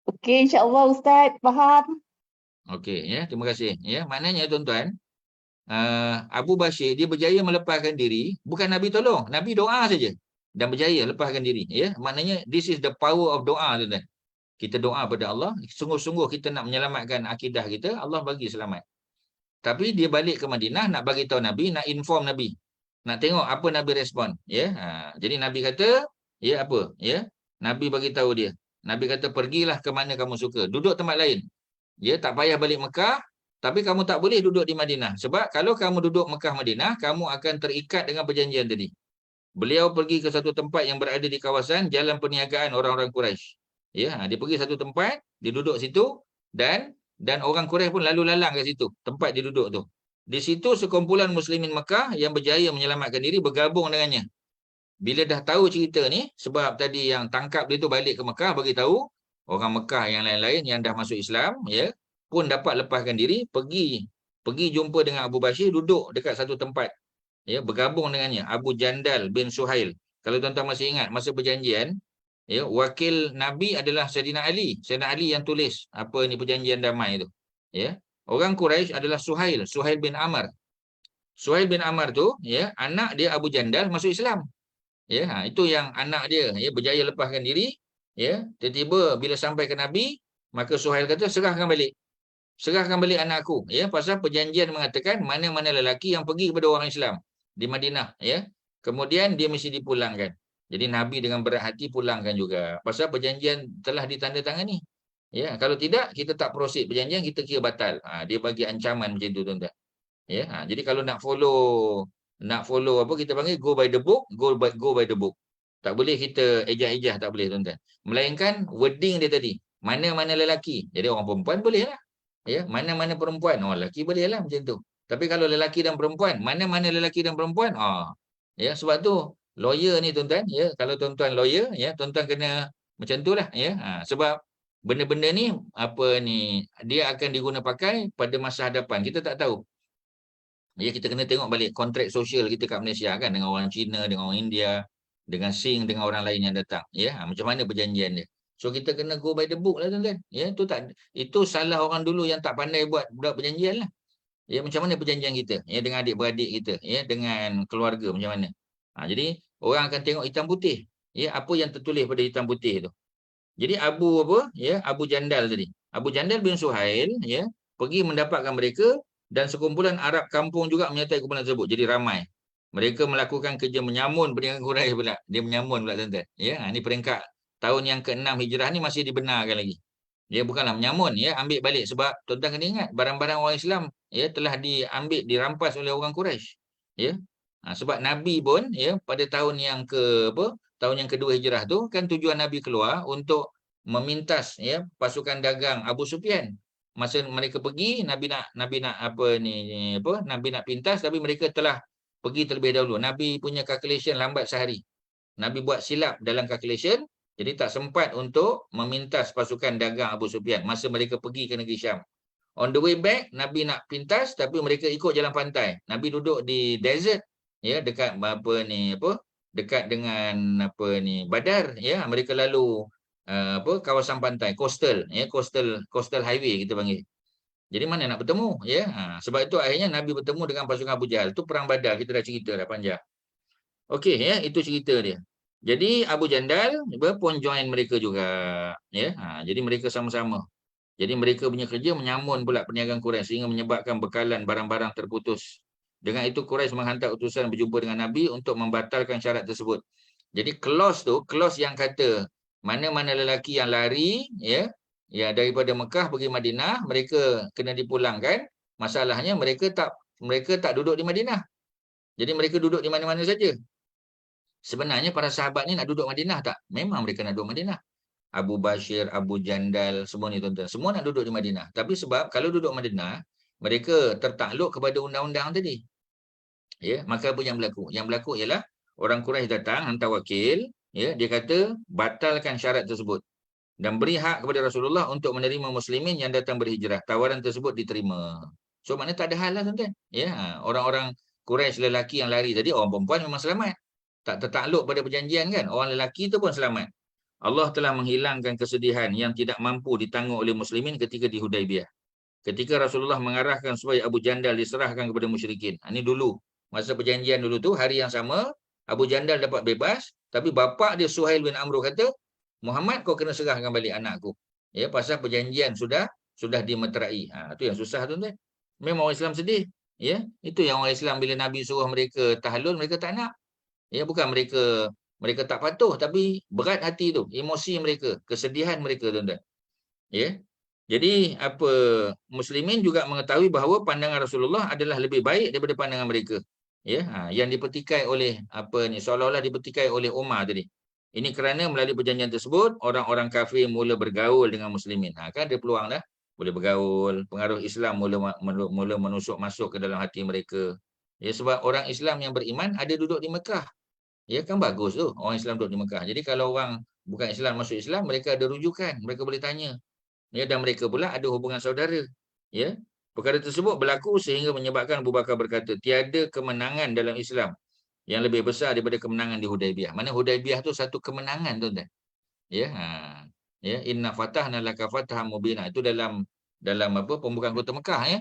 Okey, insya-Allah Ustaz, faham. Okey, ya, terima kasih. Ya, maknanya tuan-tuan, Abu Bashir dia berjaya melepaskan diri, bukan Nabi tolong, Nabi doa saja dan berjaya lepaskan diri, ya. Maknanya this is the power of doa tuan-tuan. Kita doa pada Allah, sungguh-sungguh kita nak menyelamatkan akidah kita, Allah bagi selamat. Tapi dia balik ke Madinah nak bagi tahu Nabi, nak inform Nabi. Nak tengok apa Nabi respon, ya. Jadi Nabi kata, ya apa? Ya. Nabi bagi tahu dia. Nabi kata pergilah ke mana kamu suka, duduk tempat lain. Ya, tak payah balik Mekah, tapi kamu tak boleh duduk di Madinah. Sebab kalau kamu duduk Mekah Madinah, kamu akan terikat dengan perjanjian tadi. Beliau pergi ke satu tempat yang berada di kawasan jalan perniagaan orang-orang Quraisy. Ya, dia pergi satu tempat, dia duduk situ dan orang Quraisy pun lalu lalang kat situ, tempat dia duduk tu. Di situ sekumpulan muslimin Mekah yang berjaya menyelamatkan diri bergabung dengannya. Bila dah tahu cerita ni, sebab tadi yang tangkap dia tu balik ke Mekah bagi tahu, orang Mekah yang lain-lain yang dah masuk Islam, ya, pun dapat lepaskan diri, pergi jumpa dengan Abu Bashir, duduk dekat satu tempat. Ya, bergabung dengannya, Abu Jandal bin Suhail. Kalau tuan-tuan masih ingat masa perjanjian, ya, wakil Nabi adalah Sayyidina Ali. Sayyidina Ali yang tulis apa ni perjanjian damai itu. Ya. Orang Quraisy adalah Suhail bin Amr. Suhail bin Amr tu, ya, anak dia Abu Jandal masuk Islam. Ya, itu yang anak dia, ya, berjaya lepaskan diri, ya. Tiba-tiba bila sampai ke Nabi, maka Suhail kata serahkan balik anakku, ya, pasal perjanjian mengatakan mana-mana lelaki yang pergi kepada orang Islam di Madinah, ya, kemudian dia mesti dipulangkan. Jadi Nabi dengan berat hati pulangkan juga. Pasal perjanjian telah ditandatangani. Ya, kalau tidak kita tak proceed perjanjian, kita kira batal. Dia bagi ancaman macam tu tuan-tuan. Ya, jadi kalau nak follow apa kita panggil go by the book, go by the book. Tak boleh kita ejah-ejah, tak boleh tuan-tuan. Melainkan wording dia tadi, mana-mana lelaki. Jadi orang perempuan boleh lah. Ya, mana-mana perempuan, lelaki boleh lah macam tu. Tapi kalau lelaki dan perempuan, mana-mana lelaki dan perempuan, ya, sebab tu lawyer ni tuan-tuan, ya, kalau tuan-tuan lawyer, ya, tuan-tuan kena macam itulah, ya. Sebab benda-benda ni apa ni dia akan diguna pakai pada masa hadapan. Kita tak tahu. Ya, kita kena tengok balik kontrak sosial kita kat Malaysia kan dengan orang Cina, dengan orang India, dengan Sing, dengan orang lain yang datang. Ya, macam mana perjanjian dia. So kita kena go by the book lah tuan-tuan. Ya, itu salah orang dulu yang tak pandai buat perjanjian lah. Ya, macam mana perjanjian kita, ya, dengan adik-beradik kita, ya, dengan keluarga macam mana. Jadi orang akan tengok hitam putih. Ya, apa yang tertulis pada hitam putih tu. Jadi Abu apa? Ya, Abu Jandal tadi. Abu Jandal bin Suhail ya, pergi mendapatkan mereka dan sekumpulan Arab kampung juga menyertai kumpulan tersebut. Jadi ramai. Mereka melakukan kerja menyamun perniagaan Quraisy pula. Dia menyamun pula tuan-tuan. Ya, ini peringkat tahun yang ke-6 Hijrah ni masih dibenarkan lagi. Dia bukanlah menyamun ya, ambil balik sebab tuan-tuan kena ingat barang-barang orang Islam ya telah diambil dirampas oleh orang Quraisy. Ya. Sebab Nabi pun ya pada tahun yang ke apa? Tahun yang kedua Hijrah tu kan tujuan Nabi keluar untuk memintas ya pasukan dagang Abu Sufyan. Masa mereka pergi Nabi nak apa ni apa? Nabi nak pintas tapi mereka telah pergi terlebih dahulu. Nabi punya calculation lambat sehari. Nabi buat silap dalam calculation, jadi tak sempat untuk memintas pasukan dagang Abu Sufyan masa mereka pergi ke negeri Syam. On the way back, Nabi nak pintas tapi mereka ikut jalan pantai. Nabi duduk di desert ya dekat apa ni apa? Dekat dengan apa ni Badar ya, mereka lalu apa kawasan pantai coastal ya, coastal highway kita panggil. Jadi mana nak bertemu ya? Sebab itu akhirnya Nabi bertemu dengan pasukan Abu Jahal. Itu perang Badar, kita dah cerita dah panjang. Okey ya, itu cerita dia. Jadi Abu Jandal pun join mereka juga ya. Jadi mereka sama-sama. Jadi mereka punya kerja menyamun pula perniagaan Quraisy sehingga menyebabkan bekalan barang-barang terputus. Dengan itu Quraisy menghantar utusan berjumpa dengan Nabi untuk membatalkan syarat tersebut. Jadi clause yang kata mana-mana lelaki yang lari ya daripada Mekah pergi Madinah, mereka kena dipulangkan. Masalahnya mereka tak duduk di Madinah. Jadi mereka duduk di mana-mana saja. Sebenarnya para sahabat ni nak duduk Madinah tak? Memang mereka nak duduk Madinah. Abu Bashir, Abu Jandal, semua ni tuan-tuan. Semua nak duduk di Madinah. Tapi sebab kalau duduk Madinah, mereka tertakluk kepada undang-undang tadi. Ya, maka apa yang berlaku? Yang berlaku ialah orang Quraisy datang hantar wakil, ya, dia kata batalkan syarat tersebut dan beri hak kepada Rasulullah untuk menerima muslimin yang datang berhijrah. Tawaran tersebut diterima. So maknanya tak ada hal lah tuan-tuan. Ya, orang-orang Quraisy lelaki yang lari tadi, orang perempuan memang selamat. Tak tertakluk pada perjanjian kan? Orang lelaki tu pun selamat. Allah telah menghilangkan kesedihan yang tidak mampu ditanggung oleh muslimin ketika di Hudaibiyah. Ketika Rasulullah mengarahkan supaya Abu Jandal diserahkan kepada musyrikin. Ini dulu. Masa perjanjian dulu tu, hari yang sama, Abu Jandal dapat bebas, tapi bapa dia Suhail bin Amr kata, Muhammad kau kena serahkan balik anakku. Ya, pasal perjanjian sudah dimeterai. Itu yang susah tuan-tuan. Memang orang Islam sedih. Ya, itu yang orang Islam bila Nabi suruh mereka tahlul, mereka tak nak. Ya, bukan mereka tak patuh, tapi berat hati tu, emosi mereka, kesedihan mereka tuan-tuan. Ya. Jadi apa muslimin juga mengetahui bahawa pandangan Rasulullah adalah lebih baik daripada pandangan mereka. Ya, yang dipetikai oleh seolah-olah dipetikai oleh Umar tadi. Ini kerana melalui perjanjian tersebut orang-orang kafir mula bergaul dengan muslimin. Kan ada peluang dah boleh bergaul, pengaruh Islam mula menusuk masuk ke dalam hati mereka. Ya, sebab orang Islam yang beriman ada duduk di Mekah. Ya, kan bagus tu orang Islam duduk di Mekah. Jadi kalau orang bukan Islam masuk Islam, mereka ada rujukan, mereka boleh tanya. Ya, dan mereka pula ada hubungan saudara. Ya, perkara tersebut berlaku sehingga menyebabkan Abu Bakar berkata, tiada kemenangan dalam Islam yang lebih besar daripada kemenangan di Hudaibiyah. Mana Hudaibiyah tu satu kemenangan tuan-tuan. Ya, ya, inna fatahna laka fathan mubina. Itu dalam apa pembukaan kota Mekah ya.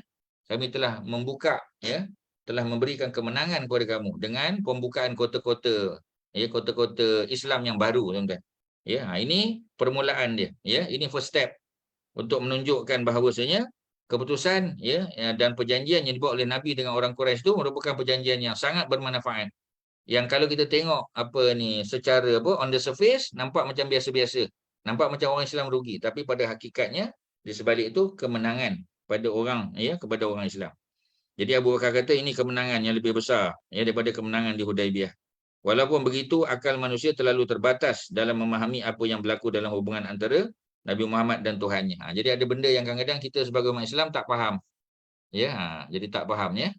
Kami telah membuka ya, telah memberikan kemenangan kepada kamu dengan pembukaan kota-kota ya, kota-kota Islam yang baru tuan-tuan. Ya, ini permulaan dia ya. Ini first step untuk menunjukkan bahawasanya keputusan ya dan perjanjian yang dibuat oleh Nabi dengan orang Quraisy itu merupakan perjanjian yang sangat bermanfaat. Yang kalau kita tengok secara on the surface nampak macam biasa-biasa. Nampak macam orang Islam rugi, tapi pada hakikatnya di sebalik itu kemenangan pada orang kepada orang Islam. Jadi Abu Bakar kata ini kemenangan yang lebih besar ya daripada kemenangan di Hudaibiyah. Walaupun begitu, akal manusia terlalu terbatas dalam memahami apa yang berlaku dalam hubungan antara Nabi Muhammad dan Tuhannya. Jadi ada benda yang kadang-kadang kita sebagai umat Islam tak faham. Ya, jadi tak faham ya.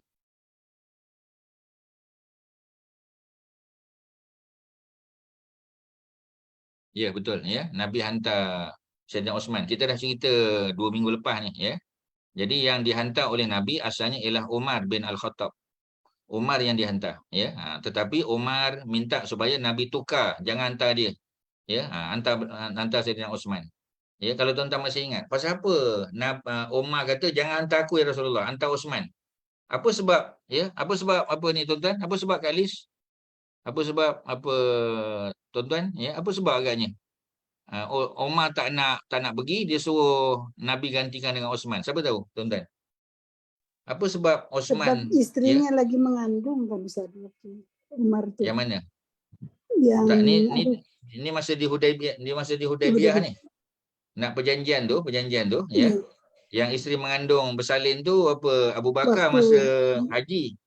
Ya, betul ya. Nabi hantar Sayyidina Osman. Kita dah cerita 2 minggu lepas ni ya. Jadi yang dihantar oleh Nabi asalnya ialah Umar bin Al-Khattab. Umar yang dihantar ya. Tetapi Umar minta supaya Nabi tukar, jangan hantar dia. Ya, hantar Sayyidina Osman. Ya, kalau tuan-tuan masih ingat, pasal apa Umar kata jangan hantar aku ya Rasulullah, hantar Osman. Apa sebab ya? Apa sebab apa ni tuan-tuan? Apa sebab Kak Lis? Apa sebab apa tuan-tuan? Ya, apa sebab agaknya? Omar tak nak pergi, dia suruh Nabi gantikan dengan Osman. Siapa tahu, tuan-tuan? Apa sebab Sebab Osman istrinya lagi mengandung kan Ustaz waktu Umar itu. yang mana? Yang Tak, aduh, ini masa di Hudaibiyah, Hudaibiyah. ni. Nak perjanjian tu, ya. ya, Yang isteri mengandung bersalin tu apa? Abu Bakar Waktu- masa haji,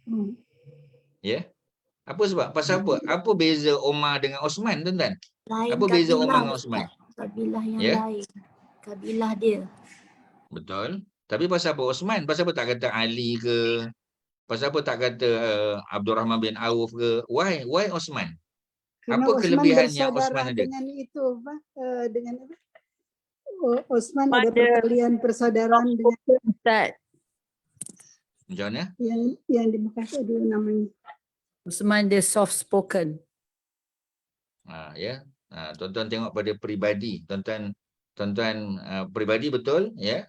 hmm. ya. Apa sebab? Pasal apa? Apa beza Omar dengan Osman, tuan-tuan? Lain Apa beza kabilah, Omar dengan Osman? Ustaz. Kabilah yang Ya. lain. Kabilah dia. Betul. Tapi pasal apa Osman? Pasal apa tak kata Ali ke? Pasal apa tak kata Abdul Rahman bin Auf ke? Why Osman? Karena Apa Osman kelebihan yang bersaudara Osman ada? dengan itu apa? Dengan apa? Osman ada Pada- perkalian persaudaraan dengan Ustaz, Macam mana? yang di Mekah itu namanya. Usman dia soft spoken. Ya. Tuan-tuan tengok pada peribadi. Tuan-tuan peribadi betul, ya.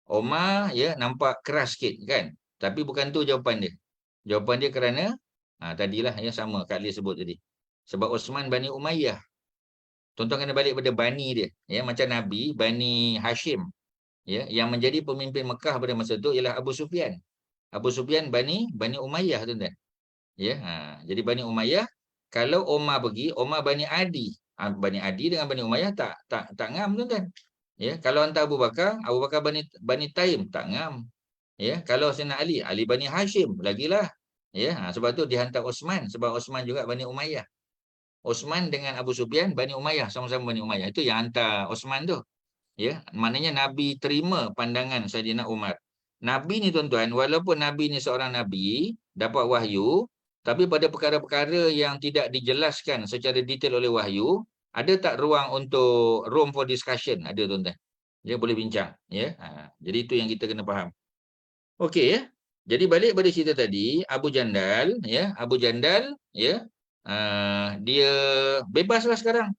Omar ya nampak keras sikit kan. Tapi bukan tu jawapan dia. Jawapan dia kerana tadilah ya sama Kak Lee sebut tadi. Sebab Osman Bani Umayyah. Tuan-tuan kena balik pada Bani dia. Ya, macam Nabi, Bani Hashim. Ya, yang menjadi pemimpin Mekah pada masa itu ialah Abu Sufyan. Abu Sufyan Bani Umayyah, tuan-tuan. Ya, jadi Bani Umayyah, kalau Omar pergi, Omar Bani Adi. Bani Adi dengan Bani Umayyah tak ngam, tuan-tuan. Ya, kalau hantar Abu Bakar Bani Taim tak ngam. Ya, kalau Sayyidina Ali Bani Hashim lagilah. Ya, sebab tu dihantar Osman, sebab Osman juga Bani Umayyah. Osman dengan Abu Sufyan Bani Umayyah, sama-sama Bani Umayyah. Itu yang hantar Osman tu. Ya, maknanya Nabi terima pandangan Sayyidina Umar. Nabi ni tuan-tuan, walaupun Nabi ni seorang Nabi, dapat wahyu, tapi pada perkara-perkara yang tidak dijelaskan secara detail oleh wahyu, ada tak ruang untuk room for discussion? Ada, tuan-tuan. Dia boleh bincang. Ya, jadi itu yang kita kena faham. Okey, ya. Jadi balik pada cerita tadi, Abu Jandal, ya, ya, dia bebaslah sekarang.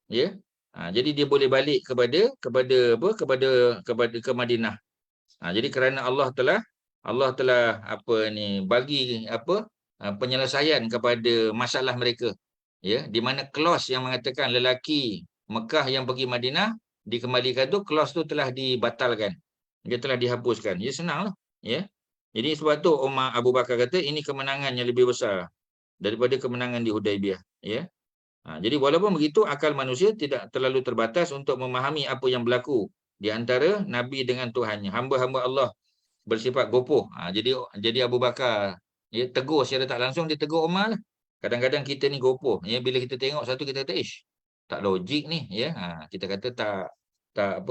Ya. Jadi dia boleh balik kepada ke Madinah. Jadi kerana Allah telah bagi penyelesaian kepada masalah mereka. Ya, di mana clause yang mengatakan lelaki Mekah yang pergi Madinah dikembalikan tu, clause tu telah dibatalkan. Dia telah dihapuskan. Ya, senanglah, ya. Jadi sebab tu Umar Abu Bakar kata ini kemenangan yang lebih besar daripada kemenangan di Hudaibiyah, ya. Jadi walaupun begitu, akal manusia tidak terlalu terbatas untuk memahami apa yang berlaku di antara Nabi dengan Tuhannya. Hamba-hamba Allah bersifat gopoh. Jadi Abu Bakar ya tegur secara tak langsung, dia tegur Umar lah. Kadang-kadang kita ni gopoh. Ya, bila kita tengok satu kita kata, tak logik ni. Ya, kita kata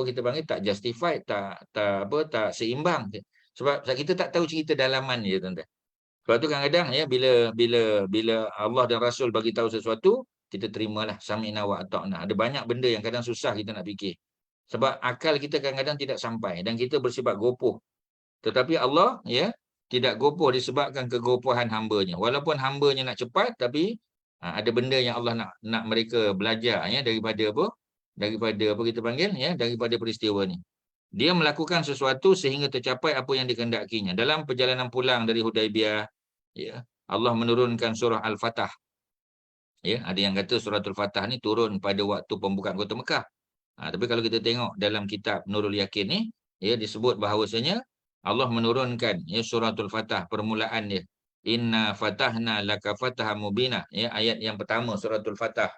kita panggil tak justified, tak seimbang. Sebab kita tak tahu cerita dalaman dia, tuan-tuan. Sebab tu kadang-kadang ya bila Allah dan Rasul bagi tahu sesuatu, kita terimalah, sami'na wa ata'na. Ada banyak benda yang kadang susah kita nak fikir. Sebab akal kita kadang-kadang tidak sampai dan kita bersifat gopoh. Tetapi Allah ya tidak gopoh disebabkan kegopohan hamba-Nya. Walaupun hamba-Nya nak cepat, tapi ada benda yang Allah nak mereka belajar ya daripada apa kita panggil ya, daripada peristiwa ni. Dia melakukan sesuatu sehingga tercapai apa yang dikehendakinya. Dalam perjalanan pulang dari Hudaibiyah, ya, Allah menurunkan surah Al-Fatah. Ya, ada yang kata surah Al-Fatah ni turun pada waktu pembukaan kota Mekah. Tapi kalau kita tengok dalam kitab Nurul Yakin ni, ya, disebut bahawasanya Allah menurunkan ya surah Al-Fatah, permulaan dia. Inna fatahna laka fatahan mubina. Ya, ayat yang pertama surah Al-Fatah.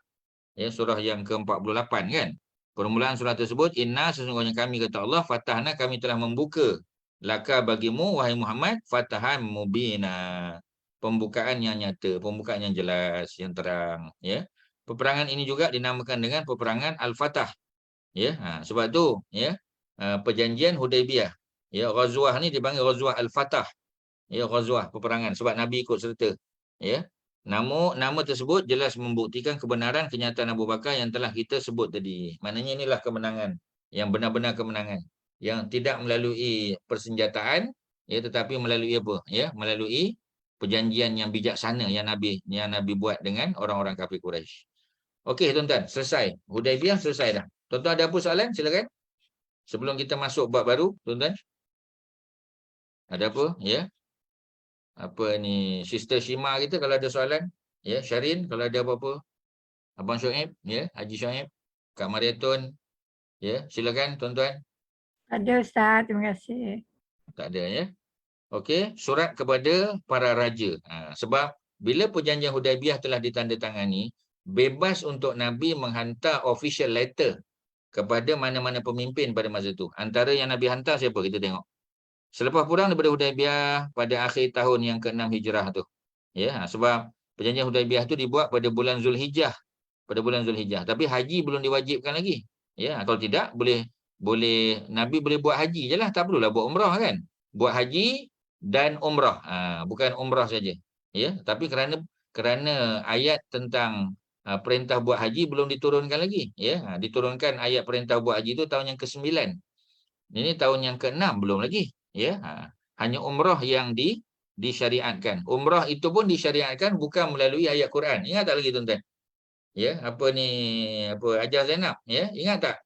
Ya, surah yang ke-48 kan. Permulaan surah tersebut, inna sesungguhnya kami, kata Allah, fatahna kami telah membuka laka bagimu wahai Muhammad fatahan mubina. Pembukaan yang nyata, pembukaan yang jelas, yang terang, ya. Peperangan ini juga dinamakan dengan peperangan Al-Fatah. Ya, sebab tu ya, perjanjian Hudaibiyah. Ya, ghazwah ni dipanggil ghazwah Al-Fatah. Ya, ghazwah peperangan sebab Nabi ikut serta. Ya. Nama tersebut jelas membuktikan kebenaran kenyataan Abu Bakar yang telah kita sebut tadi. Maknanya inilah kemenangan yang benar-benar kemenangan yang tidak melalui persenjataan ya, tetapi melalui apa? Ya, melalui perjanjian yang bijaksana yang Nabi buat dengan orang-orang kafir Quraisy. Okey, tuan-tuan, selesai. Hudaibiyah selesai dah. Tuan-tuan ada apa soalan? Silakan. Sebelum kita masuk bab baru, tuan-tuan. Ada apa? Ya. apa ni, Sister Shima kita kalau ada soalan, ya, Syarin kalau ada apa-apa, Abang Shoaib, ya, Haji Shoaib, Kak Mariatun, ya, silakan tuan-tuan. Ada Ustaz, terima kasih. Tak ada, ya. Okey, surat kepada para raja. Sebab bila perjanjian Hudaibiyah telah ditandatangani, bebas untuk Nabi menghantar official letter kepada mana-mana pemimpin pada masa itu. Antara yang Nabi hantar siapa? Kita tengok. Selepas pulang daripada Hudaibiyah pada akhir tahun yang ke-6 Hijrah tu. Ya, sebab perjanjian Hudaibiyah tu dibuat pada bulan Zulhijjah. Pada bulan Zulhijjah. Tapi haji belum diwajibkan lagi. Ya, kalau tidak boleh Nabi boleh buat haji je lah. Tak perlulah buat umrah kan. Buat haji dan umrah. Bukan umrah saja. Ya, tapi kerana ayat tentang perintah buat haji belum diturunkan lagi. Ya, diturunkan ayat perintah buat haji itu tahun yang ke-9. Ini tahun yang ke-6 belum lagi. Ya, hanya umrah yang disyariatkan. Umrah itu pun disyariatkan bukan melalui ayat Quran. Ingat tak lagi tuan-tuan? Ya, Hajar Zainab, ya, ingat tak?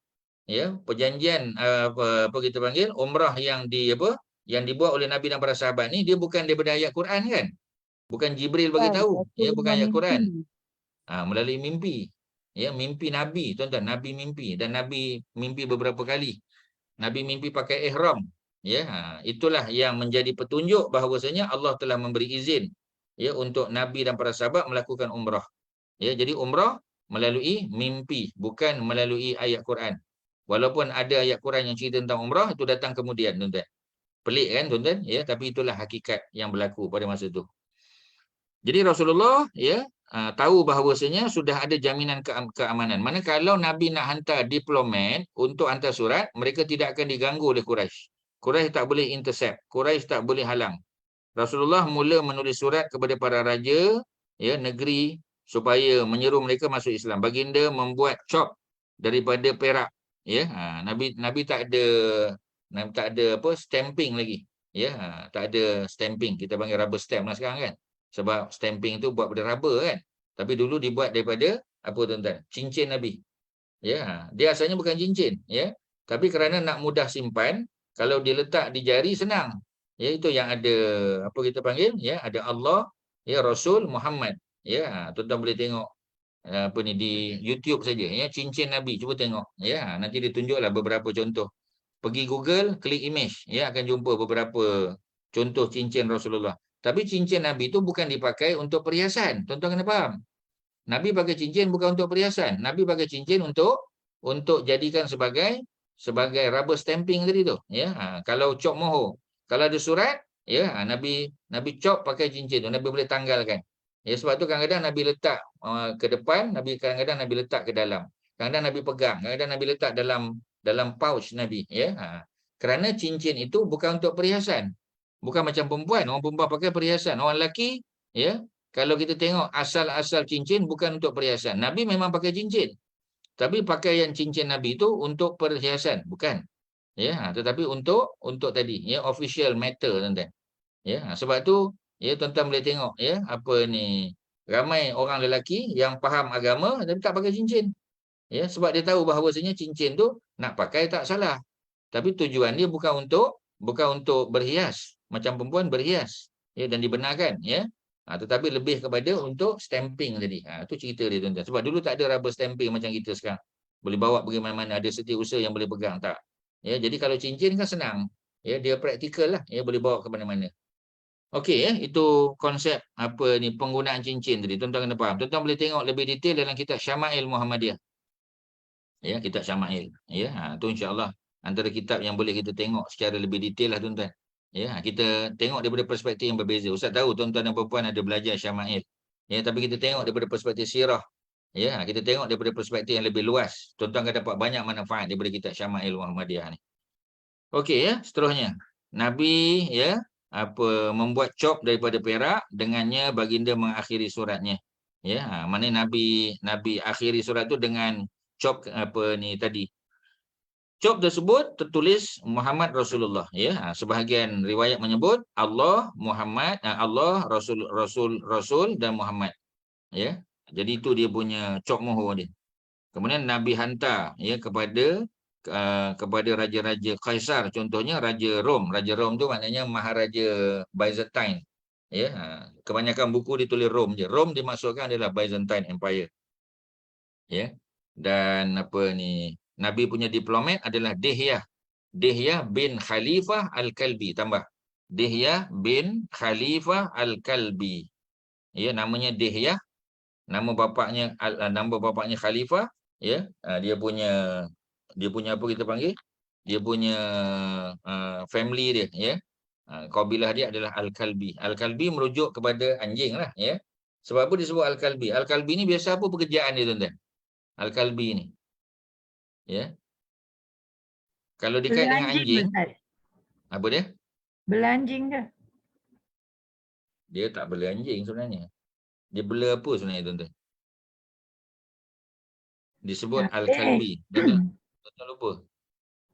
Ya, perjanjian apa kita panggil umrah yang dibuat oleh Nabi dan para sahabat ni dia bukan daripada ayat Quran kan? Bukan Jibril bagi tahu, ya, bukan ayat Quran. Melalui mimpi. Ya, mimpi Nabi, tuan-tuan, Nabi mimpi dan Nabi mimpi beberapa kali. Nabi mimpi pakai ihram. Ya, itulah yang menjadi petunjuk bahawasanya Allah telah memberi izin ya untuk Nabi dan para sahabat melakukan umrah. Ya, jadi umrah melalui mimpi, bukan melalui ayat Quran. Walaupun ada ayat Quran yang cerita tentang umrah, itu datang kemudian, tuan-tuan. Pelik kan, tuan-tuan? Ya, tapi itulah hakikat yang berlaku pada masa itu. Jadi Rasulullah ya tahu bahawasanya sudah ada jaminan keamanan. Manakala Nabi nak hantar diplomat untuk hantar surat, mereka tidak akan diganggu oleh Quraisy. Quraisy tak boleh intercept, Quraisy tak boleh halang. Rasulullah mula menulis surat kepada para raja ya negeri supaya menyeru mereka masuk Islam. Baginda membuat cop daripada perak ya. Nabi tak ada apa stamping lagi ya. Tak ada stamping, kita panggil rubber stamp lah sekarang kan. Sebab stamping tu buat daripada rubber kan. Tapi dulu dibuat daripada apa tuan-tuan? Cincin Nabi. Ya, dia asalnya bukan cincin ya. Tapi kerana nak mudah simpan, kalau diletak di jari senang. Ya, itu yang ada apa kita panggil ya, ada Allah, ya, Rasul Muhammad. Ya, tuan-tuan boleh tengok apa ni di YouTube saja ya, cincin Nabi, cuba tengok ya. Nanti ditunjuklah beberapa contoh. Pergi Google, klik image ya, akan jumpa beberapa contoh cincin Rasulullah. Tapi cincin Nabi itu bukan dipakai untuk perhiasan. Tuan-tuan kena faham. Nabi pakai cincin bukan untuk perhiasan. Nabi pakai cincin untuk jadikan sebagai rubber stamping tadi tu. Ya, kalau cop mohor, kalau ada surat, ya, Nabi cop pakai cincin tu. Nabi boleh tanggalkan. Ya, sebab tu kadang-kadang Nabi letak ke depan, kadang-kadang Nabi letak ke dalam. Kadang-kadang Nabi pegang, kadang-kadang Nabi letak dalam pouch Nabi. Ya, kerana cincin itu bukan untuk perhiasan. Bukan macam perempuan. Orang perempuan pakai perhiasan. Orang lelaki, ya, kalau kita tengok asal-asal cincin bukan untuk perhiasan. Nabi memang pakai cincin. Tapi pakaian cincin Nabi itu untuk perhiasan. Bukan. Ya, tetapi untuk tadi. Ya, official matter, tuan-tuan. Ya, sebab tu, ya, tuan-tuan boleh tengok, ya, apa ni, ramai orang lelaki yang faham agama tapi tak pakai cincin. Ya, sebab dia tahu bahawasanya cincin tu nak pakai tak salah. Tapi tujuan dia bukan untuk berhias. Macam perempuan berhias ya, dan dibenarkan ya. Tetapi lebih kepada untuk stamping tadi. Itu cerita dia tuan-tuan. Sebab dulu tak ada rubber stamping macam kita sekarang. Boleh bawa pergi mana-mana, ada setiausaha yang boleh pegang tak. Ya, jadi kalau cincin kan senang. Ya, dia praktikal lah, ya, boleh bawa ke mana-mana. Okey ya, itu konsep apa ni penggunaan cincin tadi. Tuan-tuan kena faham. Tuan-tuan boleh tengok lebih detail dalam kitab Syama'il Muhammadiyah. Ya, kitab Syama'il. Ya, tu insya-Allah antara kitab yang boleh kita tengok secara lebih detail lah tuan-tuan. Ya, kita tengok daripada perspektif yang berbeza. Ustaz tahu tuan-tuan dan puan-puan ada belajar Syama'il. Ya, tapi kita tengok daripada perspektif sirah. Ya, kita tengok daripada perspektif yang lebih luas. Tuan-tuan akan dapat banyak manfaat daripada kitab Syama'il Muhammadiyah ni. Okey ya, seterusnya. Nabi ya, membuat cop daripada perak, dengannya baginda mengakhiri suratnya. Ya, mana Nabi akhiri surat tu dengan cop apa ni tadi. Cop tersebut tertulis Muhammad Rasulullah ya. Sebahagian riwayat menyebut Allah, Muhammad, Allah, Rasul dan Muhammad. Ya. Jadi itu dia punya cop mohor dia. Kemudian Nabi hantar ya kepada raja-raja Kaisar, contohnya Raja Rom. Raja Rom tu maknanya Maharaja Byzantine. Ya, kebanyakan buku ditulis Rom je. Rom dimaksudkan adalah Byzantine Empire. Ya. Dan apa ni? Nabi punya diplomat adalah Dihyah. Dihyah bin Khalifah Al-Kalbi, tambah. Dihyah bin Khalifah Al-Kalbi. Ya, namanya Dihyah, nama bapaknya Khalifah, ya. Dia punya apa kita panggil? Dia punya family dia, ya. Kabilah dia adalah Al-Kalbi. Al-Kalbi merujuk kepada anjing lah, ya. Sebab apa disebut Al-Kalbi? Al-Kalbi ni biasa apa pekerjaan dia, tuan-tuan? Al-Kalbi ni. Ya. Kalau dikait Bela dengan anjing anjing, ke, Ustaz? apa dia? Bela anjing ke? Dia tak bela anjing sebenarnya. Dia bela apa sebenarnya, tuan-tuan? Disebut Al-Kalbi. Tuan-tuan lupa.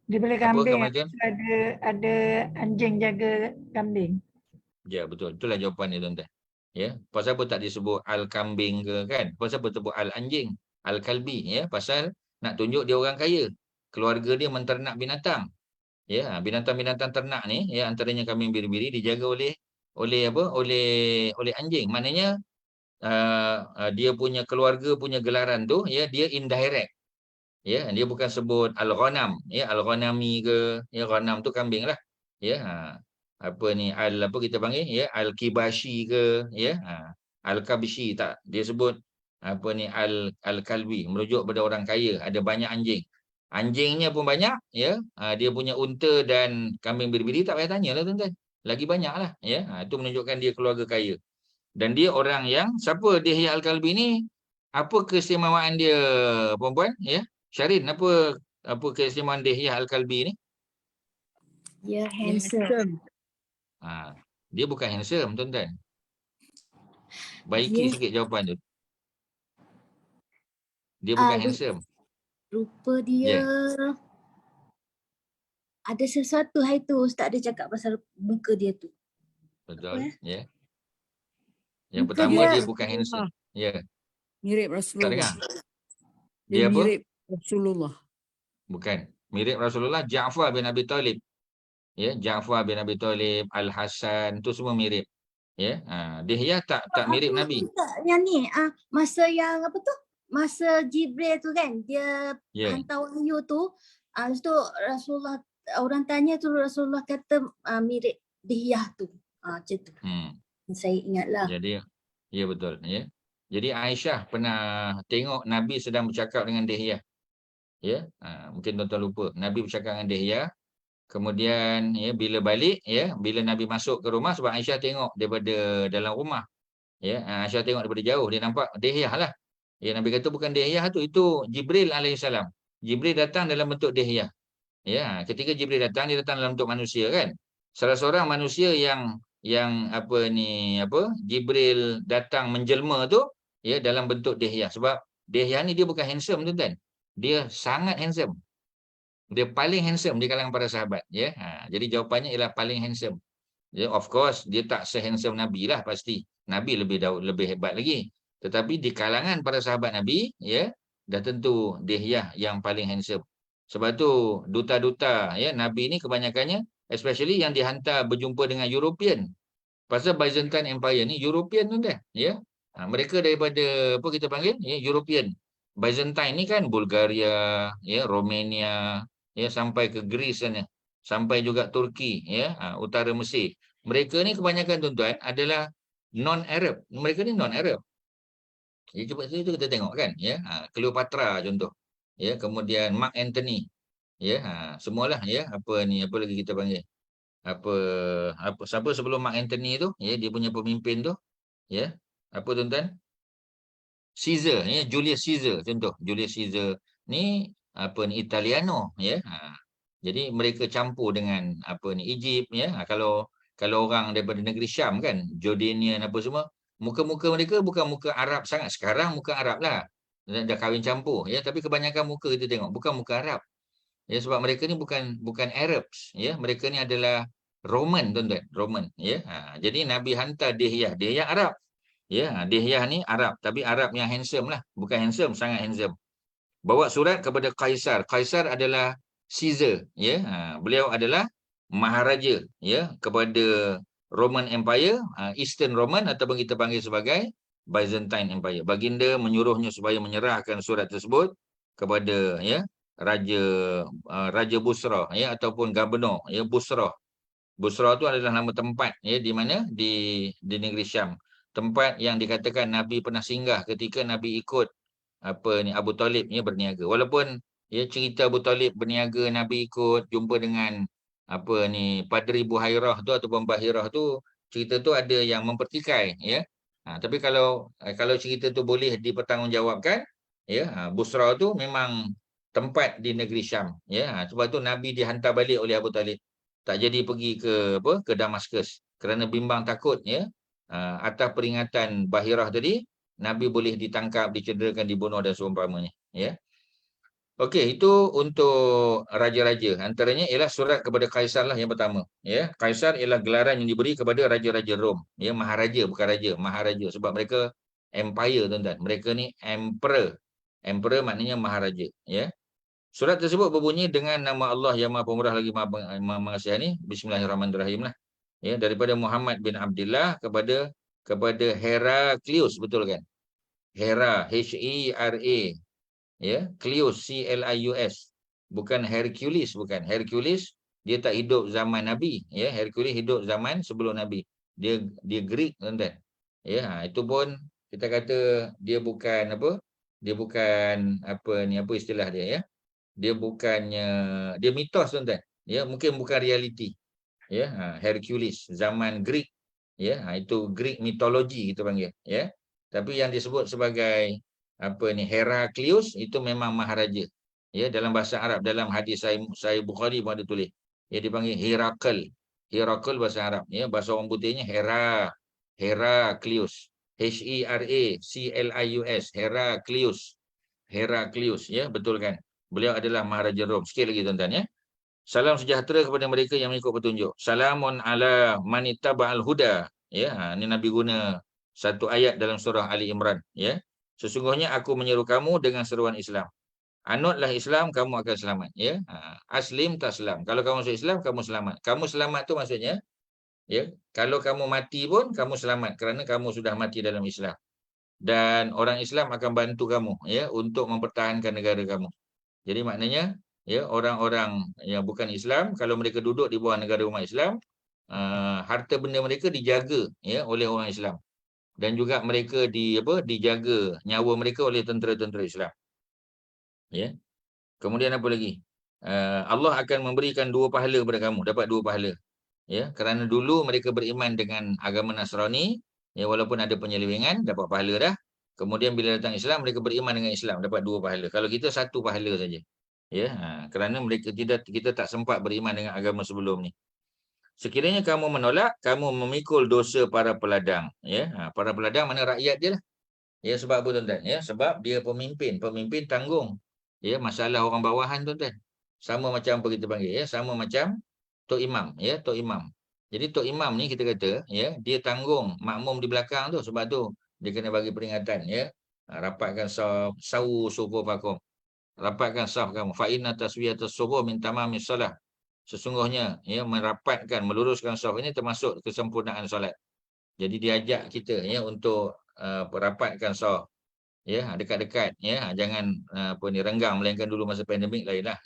Dia bela Apa kambing. kemajuan? Ada anjing jaga kambing. Ya, betul. Itulah jawapan dia, tuan-tuan. Ya, pasal apa tak disebut Al-Kambing ke, kan? Pasal apa sebut Al-Anjing, Al-Kalbi, ya? Pasal nak tunjuk dia orang kaya. Keluarga dia menternak binatang. Ya, binatang-binatang ternak ni, ya, antaranya kambing biri-biri dijaga oleh apa? Oleh anjing. Maknanya dia punya keluarga punya gelaran tu, ya, dia indirect. Ya, dia bukan sebut Al-Ghanam, ya, Al-Ghanami ke, ya, Ghanam tu kambing lah. Ya, apa ni, apa kita panggil, ya, Al-Kibashi ke, ya, Al-Kabshi, tak. Dia sebut apa ni, Al-Kalbi, merujuk pada orang kaya, ada banyak anjing. Anjingnya pun banyak, ya. Dia punya unta dan kambing biri-biri tak payah tanya lah, tuan-tuan. Lagi banyak lah, ya. Itu menunjukkan dia keluarga kaya. Dan dia orang yang, siapa Dihyah Al-Kalbi ni, apa keistimewaan dia, puan-puan, ya? Syarin, apa keistimewaan Dihyah Al-Kalbi ni? Dia handsome. Dia bukan handsome, tuan-tuan. Baiki Dia- sikit jawapan tu. Dia bukan handsome. Rupa dia Ya. ada sesuatu hari tu Ustaz ada cakap pasal muka dia tu. Betul, Apa, ya. Yang Muka pertama dia- dia bukan handsome. Ya, Mirip tak Rasulullah. dengar. Dia Dia apa? mirip Rasulullah. Bukan. Mirip Rasulullah, Ja'far bin Abi Talib. Ya, Ja'far bin Abi Talib, Al-Hasan, tu semua mirip. Ya, Dihyah tak mirip Apa Nabi. Ustaz, yang ni masa yang apa tu? Masa Jibril tu kan dia Ya. hantar wahyu tu, lepas tu Rasulullah, orang tanya tu Rasulullah kata mirip Dihyah tu. Macam tu. Saya ingatlah. Jadi, ya betul, ya. Jadi Aisyah pernah tengok Nabi sedang bercakap dengan Dihyah. Ya, mungkin tuan-tuan lupa. Nabi bercakap dengan Dihyah. Kemudian, ya, bila balik, ya, bila Nabi masuk ke rumah, sebab Aisyah tengok daripada dalam rumah. Ya, Aisyah tengok daripada jauh, dia nampak Dihyah lah. Ya, Nabi kata bukan Dihyah tu, itu Jibril alaihissalam. Jibril datang dalam bentuk Dihyah. Ya, ketika Jibril datang, dia datang dalam bentuk manusia, kan? Salah seorang manusia yang Jibril datang menjelma tu, ya, dalam bentuk Dihyah. Sebab Dihyah ni dia bukan handsome, tuan-tuan. Dia sangat handsome. Dia paling handsome di kalangan para sahabat, ya. Jadi jawapannya ialah paling handsome. Ya, of course dia tak se-handsome Nabi lah pasti. Nabi lebih hebat lagi. Tetapi di kalangan para sahabat Nabi, ya, dah tentu Dihyah yang paling handsome. Sebab tu duta-duta, ya, Nabi ni kebanyakannya, especially yang dihantar berjumpa dengan European. Pasal Byzantine Empire ni European, tuan-tuan, ya. Mereka daripada apa kita panggil, ya, European. Byzantine ni kan Bulgaria, ya, Romania, ya, sampai ke Greece sana, sampai juga Turki, ya, utara Mesir. Mereka ni kebanyakan, tuan-tuan, adalah non-Arab. Mereka ni non-Arab. Ya, cuba itu kita tengok, kan, ya. Cleopatra contoh. Ya, kemudian Mark Antony. Ya, semualah, ya, apa lagi kita panggil? Siapa sebelum Mark Antony tu, ya, dia punya pemimpin tu, ya. Apa, tuan-tuan? Caesar, ya, Julius Caesar contoh. Julius Caesar ni Italiano, ya. Jadi mereka campur dengan Egypt, ya. Kalau orang daripada negeri Syam, kan, Jordanian apa semua, muka-muka mereka bukan muka Arab sangat. Sekarang muka Arab lah. Dah kahwin campur, ya, tapi kebanyakan muka kita tengok bukan muka Arab. Ya, sebab mereka ni bukan Arabs, ya. Mereka ni adalah Roman, tuan-tuan, Roman, ya. Jadi Nabi hantar Dihyah Arab. Ya, Dihyah ni Arab, tapi Arab yang handsome lah, bukan handsome, sangat handsome. Bawa surat kepada Kaisar. Kaisar adalah Caesar, ya. Beliau adalah maharaja, ya, kepada Roman Empire, Eastern Roman ataupun kita panggil sebagai Byzantine Empire. Baginda menyuruhnya supaya menyerahkan surat tersebut kepada Raja Busra ataupun Gubernur Busra. Busra tu adalah nama tempat di mana di negeri Syam. Tempat yang dikatakan Nabi pernah singgah ketika Nabi ikut Abu Talib berniaga. Walaupun cerita Abu Talib berniaga, Nabi ikut jumpa dengan Padri Buhairah tu ataupun Bahirah tu, cerita tu ada yang mempertikai tapi kalau cerita tu boleh dipertanggungjawabkan Busra tu memang tempat di negeri Syam sebab tu Nabi dihantar balik oleh Abu Talib, tak jadi pergi ke Damaskus kerana bimbang takut atas peringatan Bahirah tadi Nabi boleh ditangkap, dicederakan, dibunuh dan seumpamanya Okey, itu untuk raja-raja. Antaranya ialah surat kepada Kaisar lah yang pertama. Kaisar ialah gelaran yang diberi kepada raja-raja Rom. Maharaja, bukan raja, maharaja. Sebab mereka empire, tuan-tuan. Mereka ni emperor. Emperor maknanya maharaja. Surat tersebut berbunyi dengan nama Allah yang Maha Pemurah lagi Maha Mengasihani. Bismillahirrahmanirrahim lah. Daripada Muhammad bin Abdullah kepada Heraklius, betul kan? Hera, H-E-R-A. Clius, C-L-I-U-S, bukan Hercules, bukan. Hercules dia tak hidup zaman Nabi, Hercules hidup zaman sebelum Nabi. Dia Greek, tuan-tuan. Itu pun kita kata dia bukan apa istilah dia Dia bukannya, dia mitos, tuan-tuan. Mungkin bukan realiti. Hercules zaman Greek. Itu Greek mitologi kita panggil, Tapi yang disebut sebagai Heraklius itu memang maharaja. Dalam bahasa Arab, dalam hadis Sahih Bukhari pun ada tulis. Dipanggil Herakl. Herakl bahasa Arab. Bahasa orang putihnya Heraklius. H-E-R-A-C-L-I-U-S. Heraklius. Heraklius, betul kan? Beliau adalah maharaja Rom. Sekali lagi, tuan-tuan Salam sejahtera kepada mereka yang mengikut petunjuk. Salamun ala manittaba'al huda. Ini Nabi guna satu ayat dalam surah Ali Imran, Sesungguhnya aku menyeru kamu dengan seruan Islam. Anutlah Islam, kamu akan selamat. Aslim taslam. Kalau kamu masuk Islam, kamu selamat. Kamu selamat tu maksudnya, kalau kamu mati pun, kamu selamat. Kerana kamu sudah mati dalam Islam. Dan orang Islam akan bantu kamu untuk mempertahankan negara kamu. Jadi maknanya, orang-orang yang bukan Islam, kalau mereka duduk di bawah negara umat Islam, harta benda mereka dijaga oleh orang Islam. Dan juga mereka dijaga nyawa mereka oleh tentera-tentera Islam. Kemudian apa lagi? Allah akan memberikan 2 pahala kepada kamu, dapat 2 pahala. Kerana dulu mereka beriman dengan agama Nasrani, walaupun ada penyelewengan, dapat pahala dah. Kemudian bila datang Islam, mereka beriman dengan Islam, dapat 2 pahala. Kalau kita 1 pahala saja. Kerana kita tak sempat beriman dengan agama sebelum ni. Sekiranya kamu menolak, kamu memikul dosa para peladang. Para peladang mana rakyat dia lah. Sebab apa, tuan-tuan? Sebab dia pemimpin. Pemimpin tanggung. Masalah orang bawahan, tuan-tuan. Sama macam apa kita panggil. Sama macam Tok Imam. Tok Imam. Jadi Tok Imam ni kita kata, dia tanggung makmum di belakang tu. Sebab tu dia kena bagi peringatan. Rapatkan saf, sawu sufufakum. Rapatkan saf kamu. Fa inna taswiyatas sufuf min tamamis salah. Sesungguhnya merapatkan, meluruskan saf ini termasuk kesempurnaan solat. Jadi diajak kita untuk merapatkan saf. Dekat-dekat, jangan renggang, melainkan dulu masa pandemik lainlah.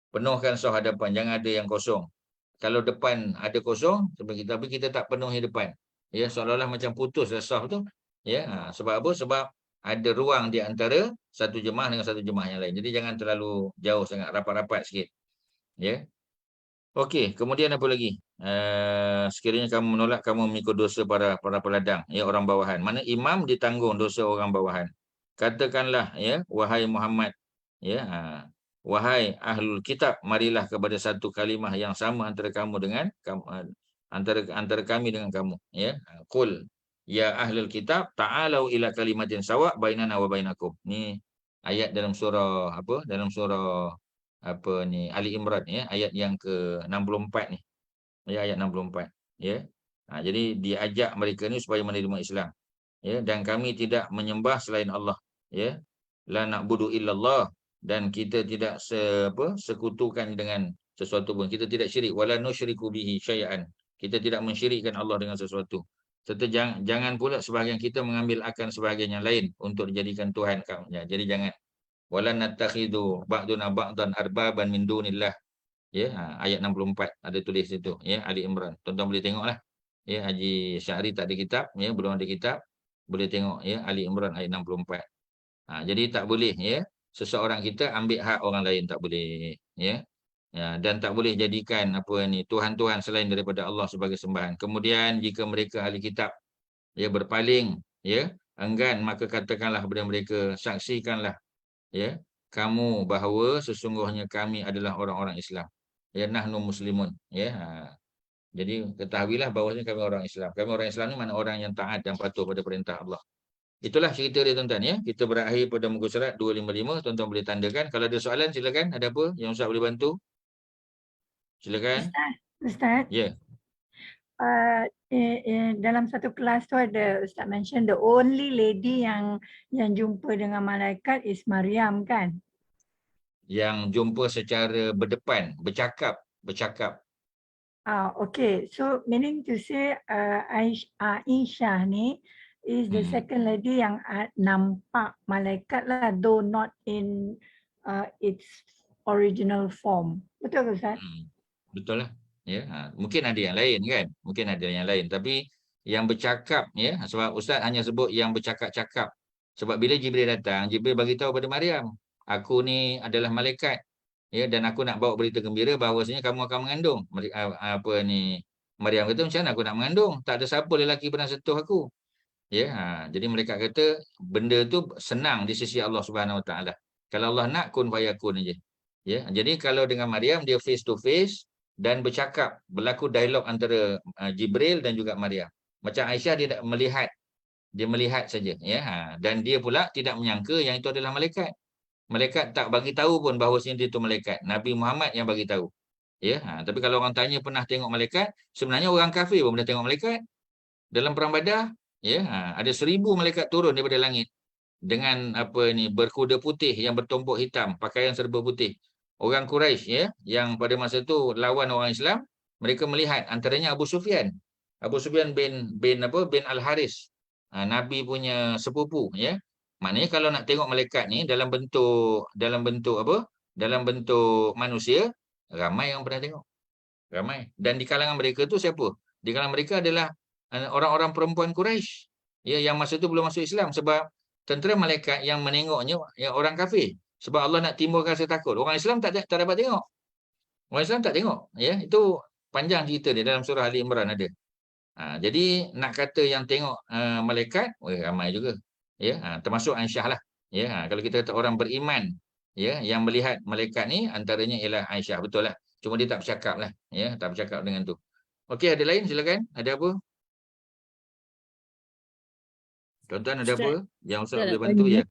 Penuhkan saf hadapan, jangan ada yang kosong. Kalau depan ada kosong, tapi kita tak penuhi depan. Seolah-olah macam putus saf tu. Sebab apa? Sebab ada ruang di antara satu jemaah dengan satu jemaah yang lain. Jadi jangan terlalu jauh sangat, rapat-rapat sikit. Okey, kemudian apa lagi? Sekiranya kamu menolak, kamu mengikut dosa para peladang, orang bawahan. Mana imam ditanggung dosa orang bawahan. Katakanlah, wahai Muhammad, wahai ahlul kitab, marilah kepada satu kalimah yang sama antara kamu dengan antara kami dengan kamu. Qul ya ahlul kitab ta'alau ila kalimatin sawa' bainana wa bainakum. Ni ayat dalam surah Ali Imran, ayat yang ke-64 ni. Ayat 64. Jadi diajak mereka ni supaya menerima Islam. Dan kami tidak menyembah selain Allah. La na'budu illallah, dan kita tidak sekutukan dengan sesuatu pun. Kita tidak syirik. Wala nusyriku bihi syai'an. Kita tidak mensyirikkan Allah dengan sesuatu. Serta jangan pula sebahagian kita mengambil akan sebahagian yang lain untuk dijadikan Tuhan kamu. Ya, jadi jangan. Wala nattakhidhu ba'duna ba'dan arbaban min dunillah. Ya, ayat 64 ada tulis situ, ya, Ali Imran. Tuan-tuan boleh tengoklah. Ya, Haji Syahri tak ada kitab, ya, belum ada kitab. Boleh tengok, ya, Ali Imran ayat 64. Jadi tak boleh, ya, seseorang kita ambil hak orang lain, tak boleh, ya. Ya, dan tak boleh jadikan tuhan-tuhan selain daripada Allah sebagai sembahan. Kemudian jika mereka ahli kitab, ya, berpaling, ya, enggan, maka katakanlah kepada mereka, saksikanlah, ya, kamu bahawa sesungguhnya kami adalah orang-orang Islam. Ya, nahnu muslimun, ya. Jadi ketahuilah bahawasanya kami orang Islam. Kami orang Islam ni mana orang yang taat dan patuh pada perintah Allah. Itulah cerita dia, tuan-tuan, ya. Kita berakhir pada muka surat 255. Tuan-tuan boleh tandakan. Kalau ada soalan silakan. Ada apa yang Ustaz boleh bantu? Silakan. Ustaz, Ya. dalam satu kelas tu ada Ustaz mention the only lady yang jumpa dengan malaikat is Maryam, kan? Yang jumpa secara berdepan, bercakap. Okay. So meaning to say Aisyah ni is the second lady yang nampak malaikat lah, though not in its original form. Betul ke Ustaz? Betul lah. Ya, mungkin ada yang lain, kan? Mungkin ada yang lain. Tapi yang bercakap, ya, sebab Ustaz hanya sebut yang bercakap-cakap. Sebab bila Jibril datang, Jibril bagi tahu pada Maryam, aku ni adalah malaikat. Ya, dan aku nak bawa berita gembira bahawasanya kamu akan mengandung. Maryam kata, macam mana aku nak mengandung? Tak ada siapa lelaki pernah sentuh aku. Ya, jadi mereka kata benda tu senang di sisi Allah Subhanahu Wa Taala. Kalau Allah nak, kun fayakun aja. Ya, jadi kalau dengan Maryam dia face to face dan bercakap, berlaku dialog antara Jibril dan juga Maryam. Macam Aisyah dia melihat saja, ya. Dan dia pula tidak menyangka yang itu adalah malaikat. Malaikat tak bagi tahu pun bahawasanya dia itu malaikat. Nabi Muhammad yang bagi tahu. Ya, tapi kalau orang tanya pernah tengok malaikat, sebenarnya orang kafir pun pernah tengok malaikat. Dalam perang Badar, ya, ada 1000 malaikat turun daripada langit dengan berkuda putih yang bertumpuk hitam, pakaian serba putih. Orang Quraisy, ya, yang pada masa itu lawan orang Islam, mereka melihat antaranya Abu Sufyan. Abu Sufyan bin Al-Haris. Nabi punya sepupu, ya. Maknanya kalau nak tengok malaikat ni dalam bentuk manusia, ramai yang pernah tengok. Ramai. Dan di kalangan mereka tu siapa? Di kalangan mereka adalah orang-orang perempuan Quraisy, ya, yang masa tu belum masuk Islam, sebab tentera malaikat yang menengoknya yang orang kafir. Sebab Allah nak timbulkan rasa takut. Orang Islam tak dapat tengok. Orang Islam tak tengok, ya. Itu panjang cerita dia dalam surah Ali Imran ada. Jadi nak kata yang tengok malaikat, ramai juga. Ya, termasuk Aisyah lah. Ya, kalau kita kata orang beriman, ya, yang melihat malaikat ni antaranya ialah Aisyah, betul lah. Cuma dia tak bercakap lah, ya, tak bercakap dengan tu. Okey, ada lain silakan. Ada apa? Tuan-tuan ada apa yang Ustaz boleh bantu, ya?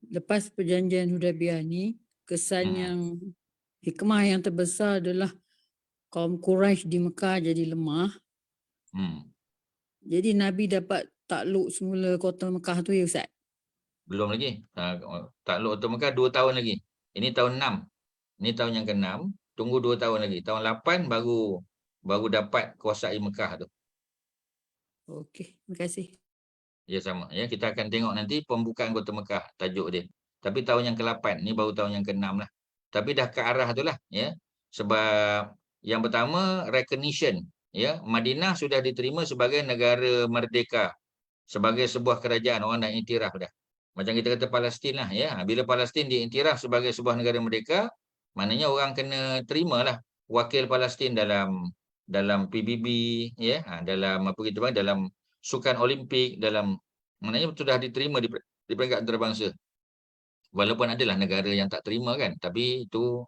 Lepas perjanjian Hudaibiyah ni, kesan yang hikmah yang terbesar adalah kaum Quraisy di Mekah jadi lemah. Jadi Nabi dapat takluk semula kota Mekah tu, ya Ustaz? Belum lagi. Takluk kota Mekah 2 tahun lagi. Ini tahun 6. Ini tahun yang ke-6. Tunggu 2 tahun lagi. Tahun 8 baru dapat kuasai Mekah tu. Okey, terima kasih. Ya, sama. Ya, kita akan tengok nanti pembukaan kota Mekah, tajuk dia. Tapi tahun yang ke-8, ni baru tahun yang ke-6 lah. Tapi dah ke arah tu lah, ya. Sebab yang pertama, recognition. Ya, Madinah sudah diterima sebagai negara merdeka, sebagai sebuah kerajaan, orang dah iktiraf dah. Macam kita kata Palestin lah, ya. Bila Palestin diiktiraf sebagai sebuah negara merdeka, maknanya orang kena terimalah wakil Palestin dalam PBB, ya, dalam dalam sukan Olimpik, maknanya sudah diterima di peringkat antarabangsa. Walaupun adalah negara yang tak terima, kan, tapi itu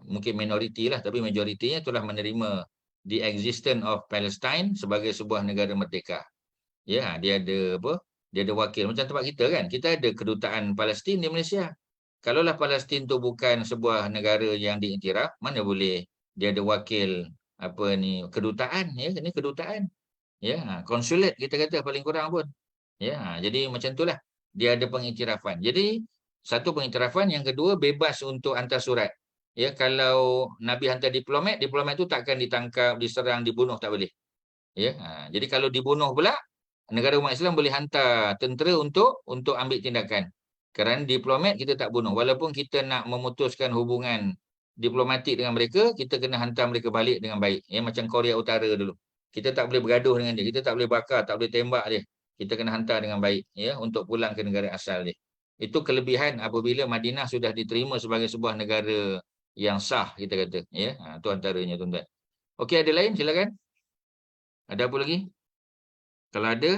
mungkin minoriti lah, tapi majoritinya telah menerima the existence of Palestine sebagai sebuah negara merdeka. Ya, dia ada wakil macam tempat kita, kan. Kita ada kedutaan Palestin di Malaysia. Kalaulah Palestin tu bukan sebuah negara yang diiktiraf, mana boleh dia ada wakil kedutaan, ya, ini kedutaan. Ya, konsulat kita kata paling kurang pun. Ya, jadi macam itulah. Dia ada pengiktirafan. Jadi satu pengiktirafan, yang kedua bebas untuk hantar surat. ya kalau Nabi hantar diplomat, diplomat tu takkan ditangkap, diserang, dibunuh, tak boleh. Ya, jadi kalau dibunuh pula, negara umat Islam boleh hantar tentera untuk ambil tindakan. Kerana diplomat kita tak bunuh. Walaupun kita nak memutuskan hubungan diplomatik dengan mereka, kita kena hantar mereka balik dengan baik. Ya, macam Korea Utara dulu. Kita tak boleh bergaduh dengan dia. Kita tak boleh bakar, tak boleh tembak dia. Kita kena hantar dengan baik, ya, untuk pulang ke negara asal dia. Itu kelebihan apabila Madinah sudah diterima sebagai sebuah negara yang sah, kita kata. Ya, itu antaranya, tuan-tuan. Okey, ada lain? Silakan. Ada apa lagi? Kalau ada,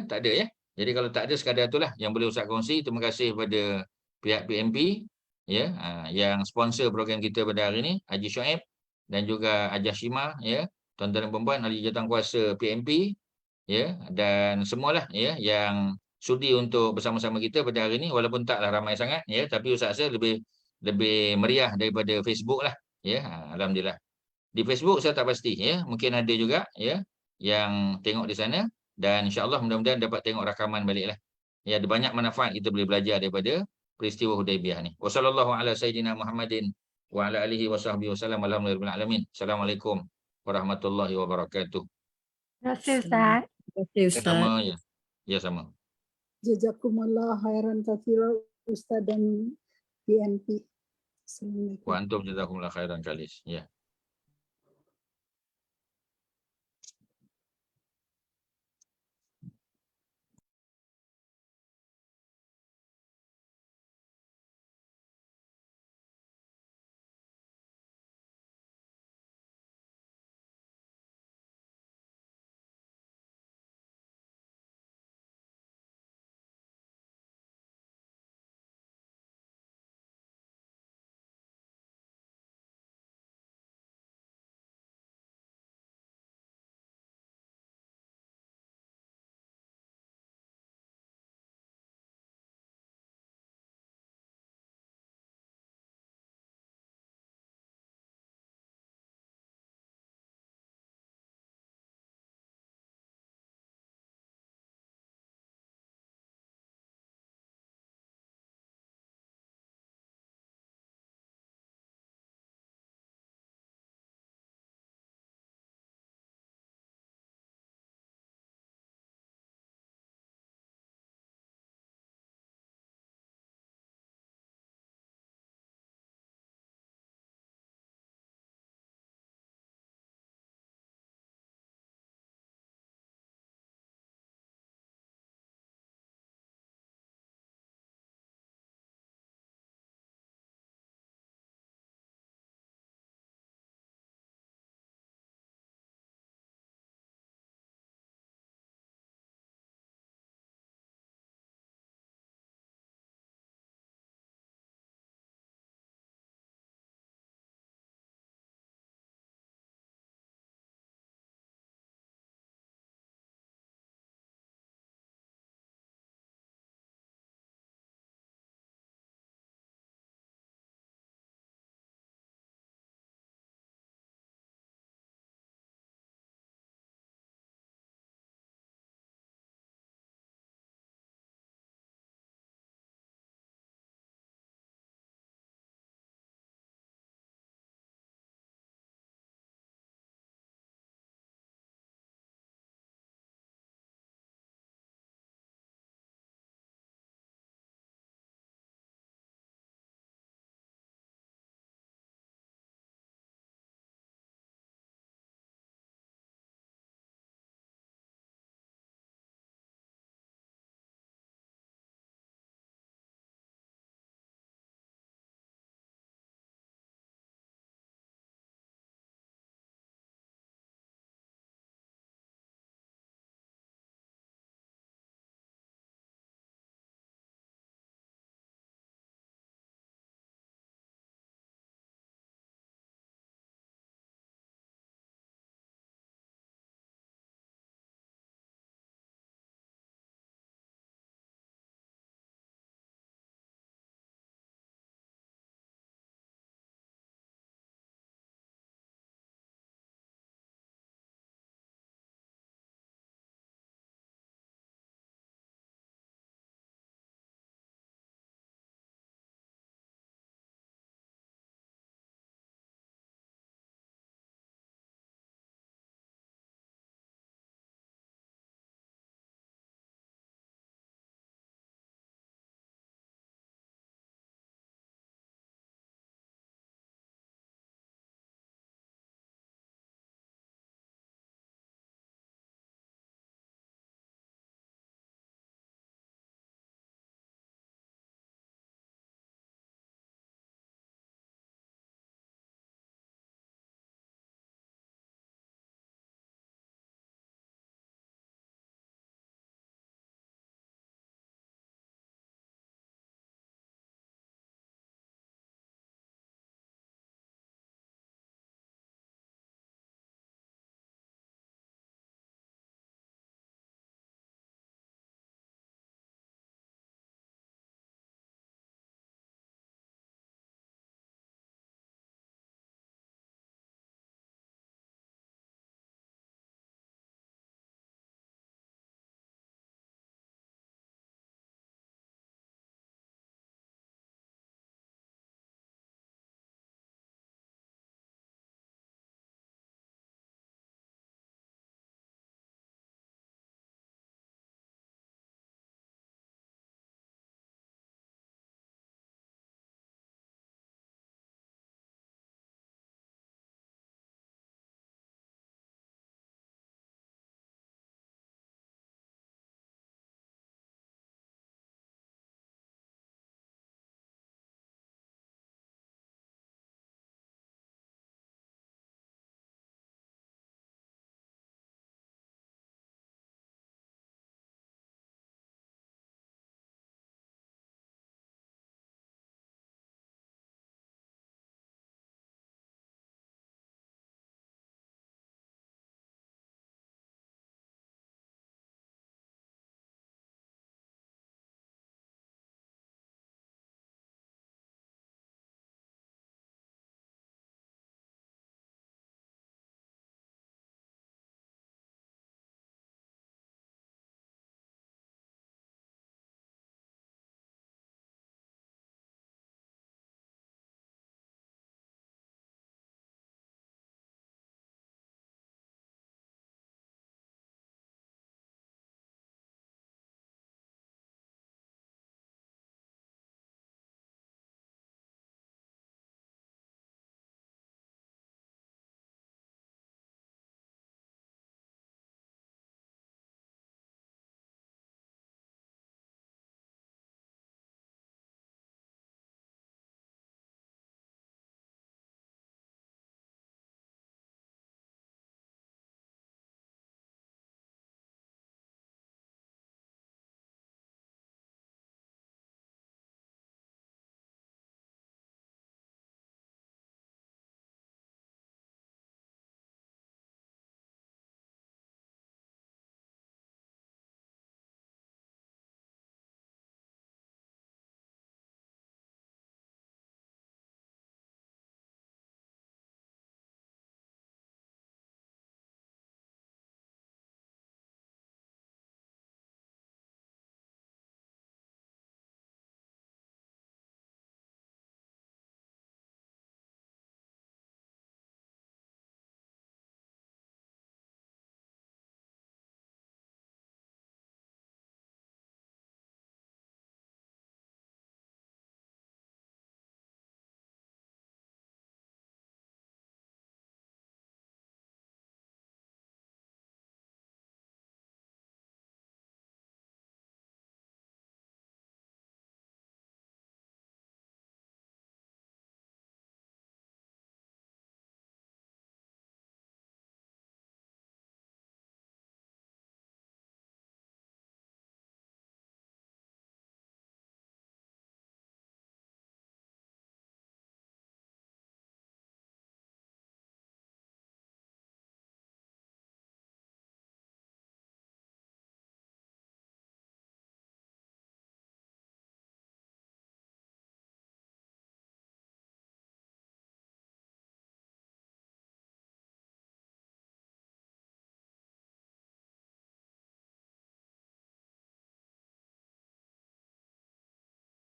tak ada ya. Jadi kalau tak ada, sekadar itulah yang boleh Ustaz kongsi. Terima kasih kepada pihak PMP ya, yang sponsor program kita pada hari ini, Haji Shoaib dan juga Hajah Shima ya, tuan-tuan dan puan-puan ahli jawatankuasa PMP ya, dan semualah ya yang sudi untuk bersama-sama kita pada hari ini, walaupun taklah ramai sangat ya, tapi Ustaz rasa lebih meriah daripada Facebook lah ya. Alhamdulillah. Di Facebook saya tak pasti ya, mungkin ada juga ya yang tengok di sana, dan insya-Allah mudah-mudahan dapat tengok rakaman baliklah. Ya, ada banyak manfaat kita boleh belajar daripada peristiwa Hudaibiyah ni. Wassallallahu ala sayyidina Muhammadin wa ala alihi wasahbihi wasallam. Alhamdulillahirabbil alamin. Assalamualaikum warahmatullahi wabarakatuh. Terima kasih Ustaz. Terima kasih Ustaz. Sama ya. Ya, sama. Jazakumullah khairan katsira Ustaz dan PMP. Assalamualaikum. Wa antum jazakumullah khairan kalis. Ya.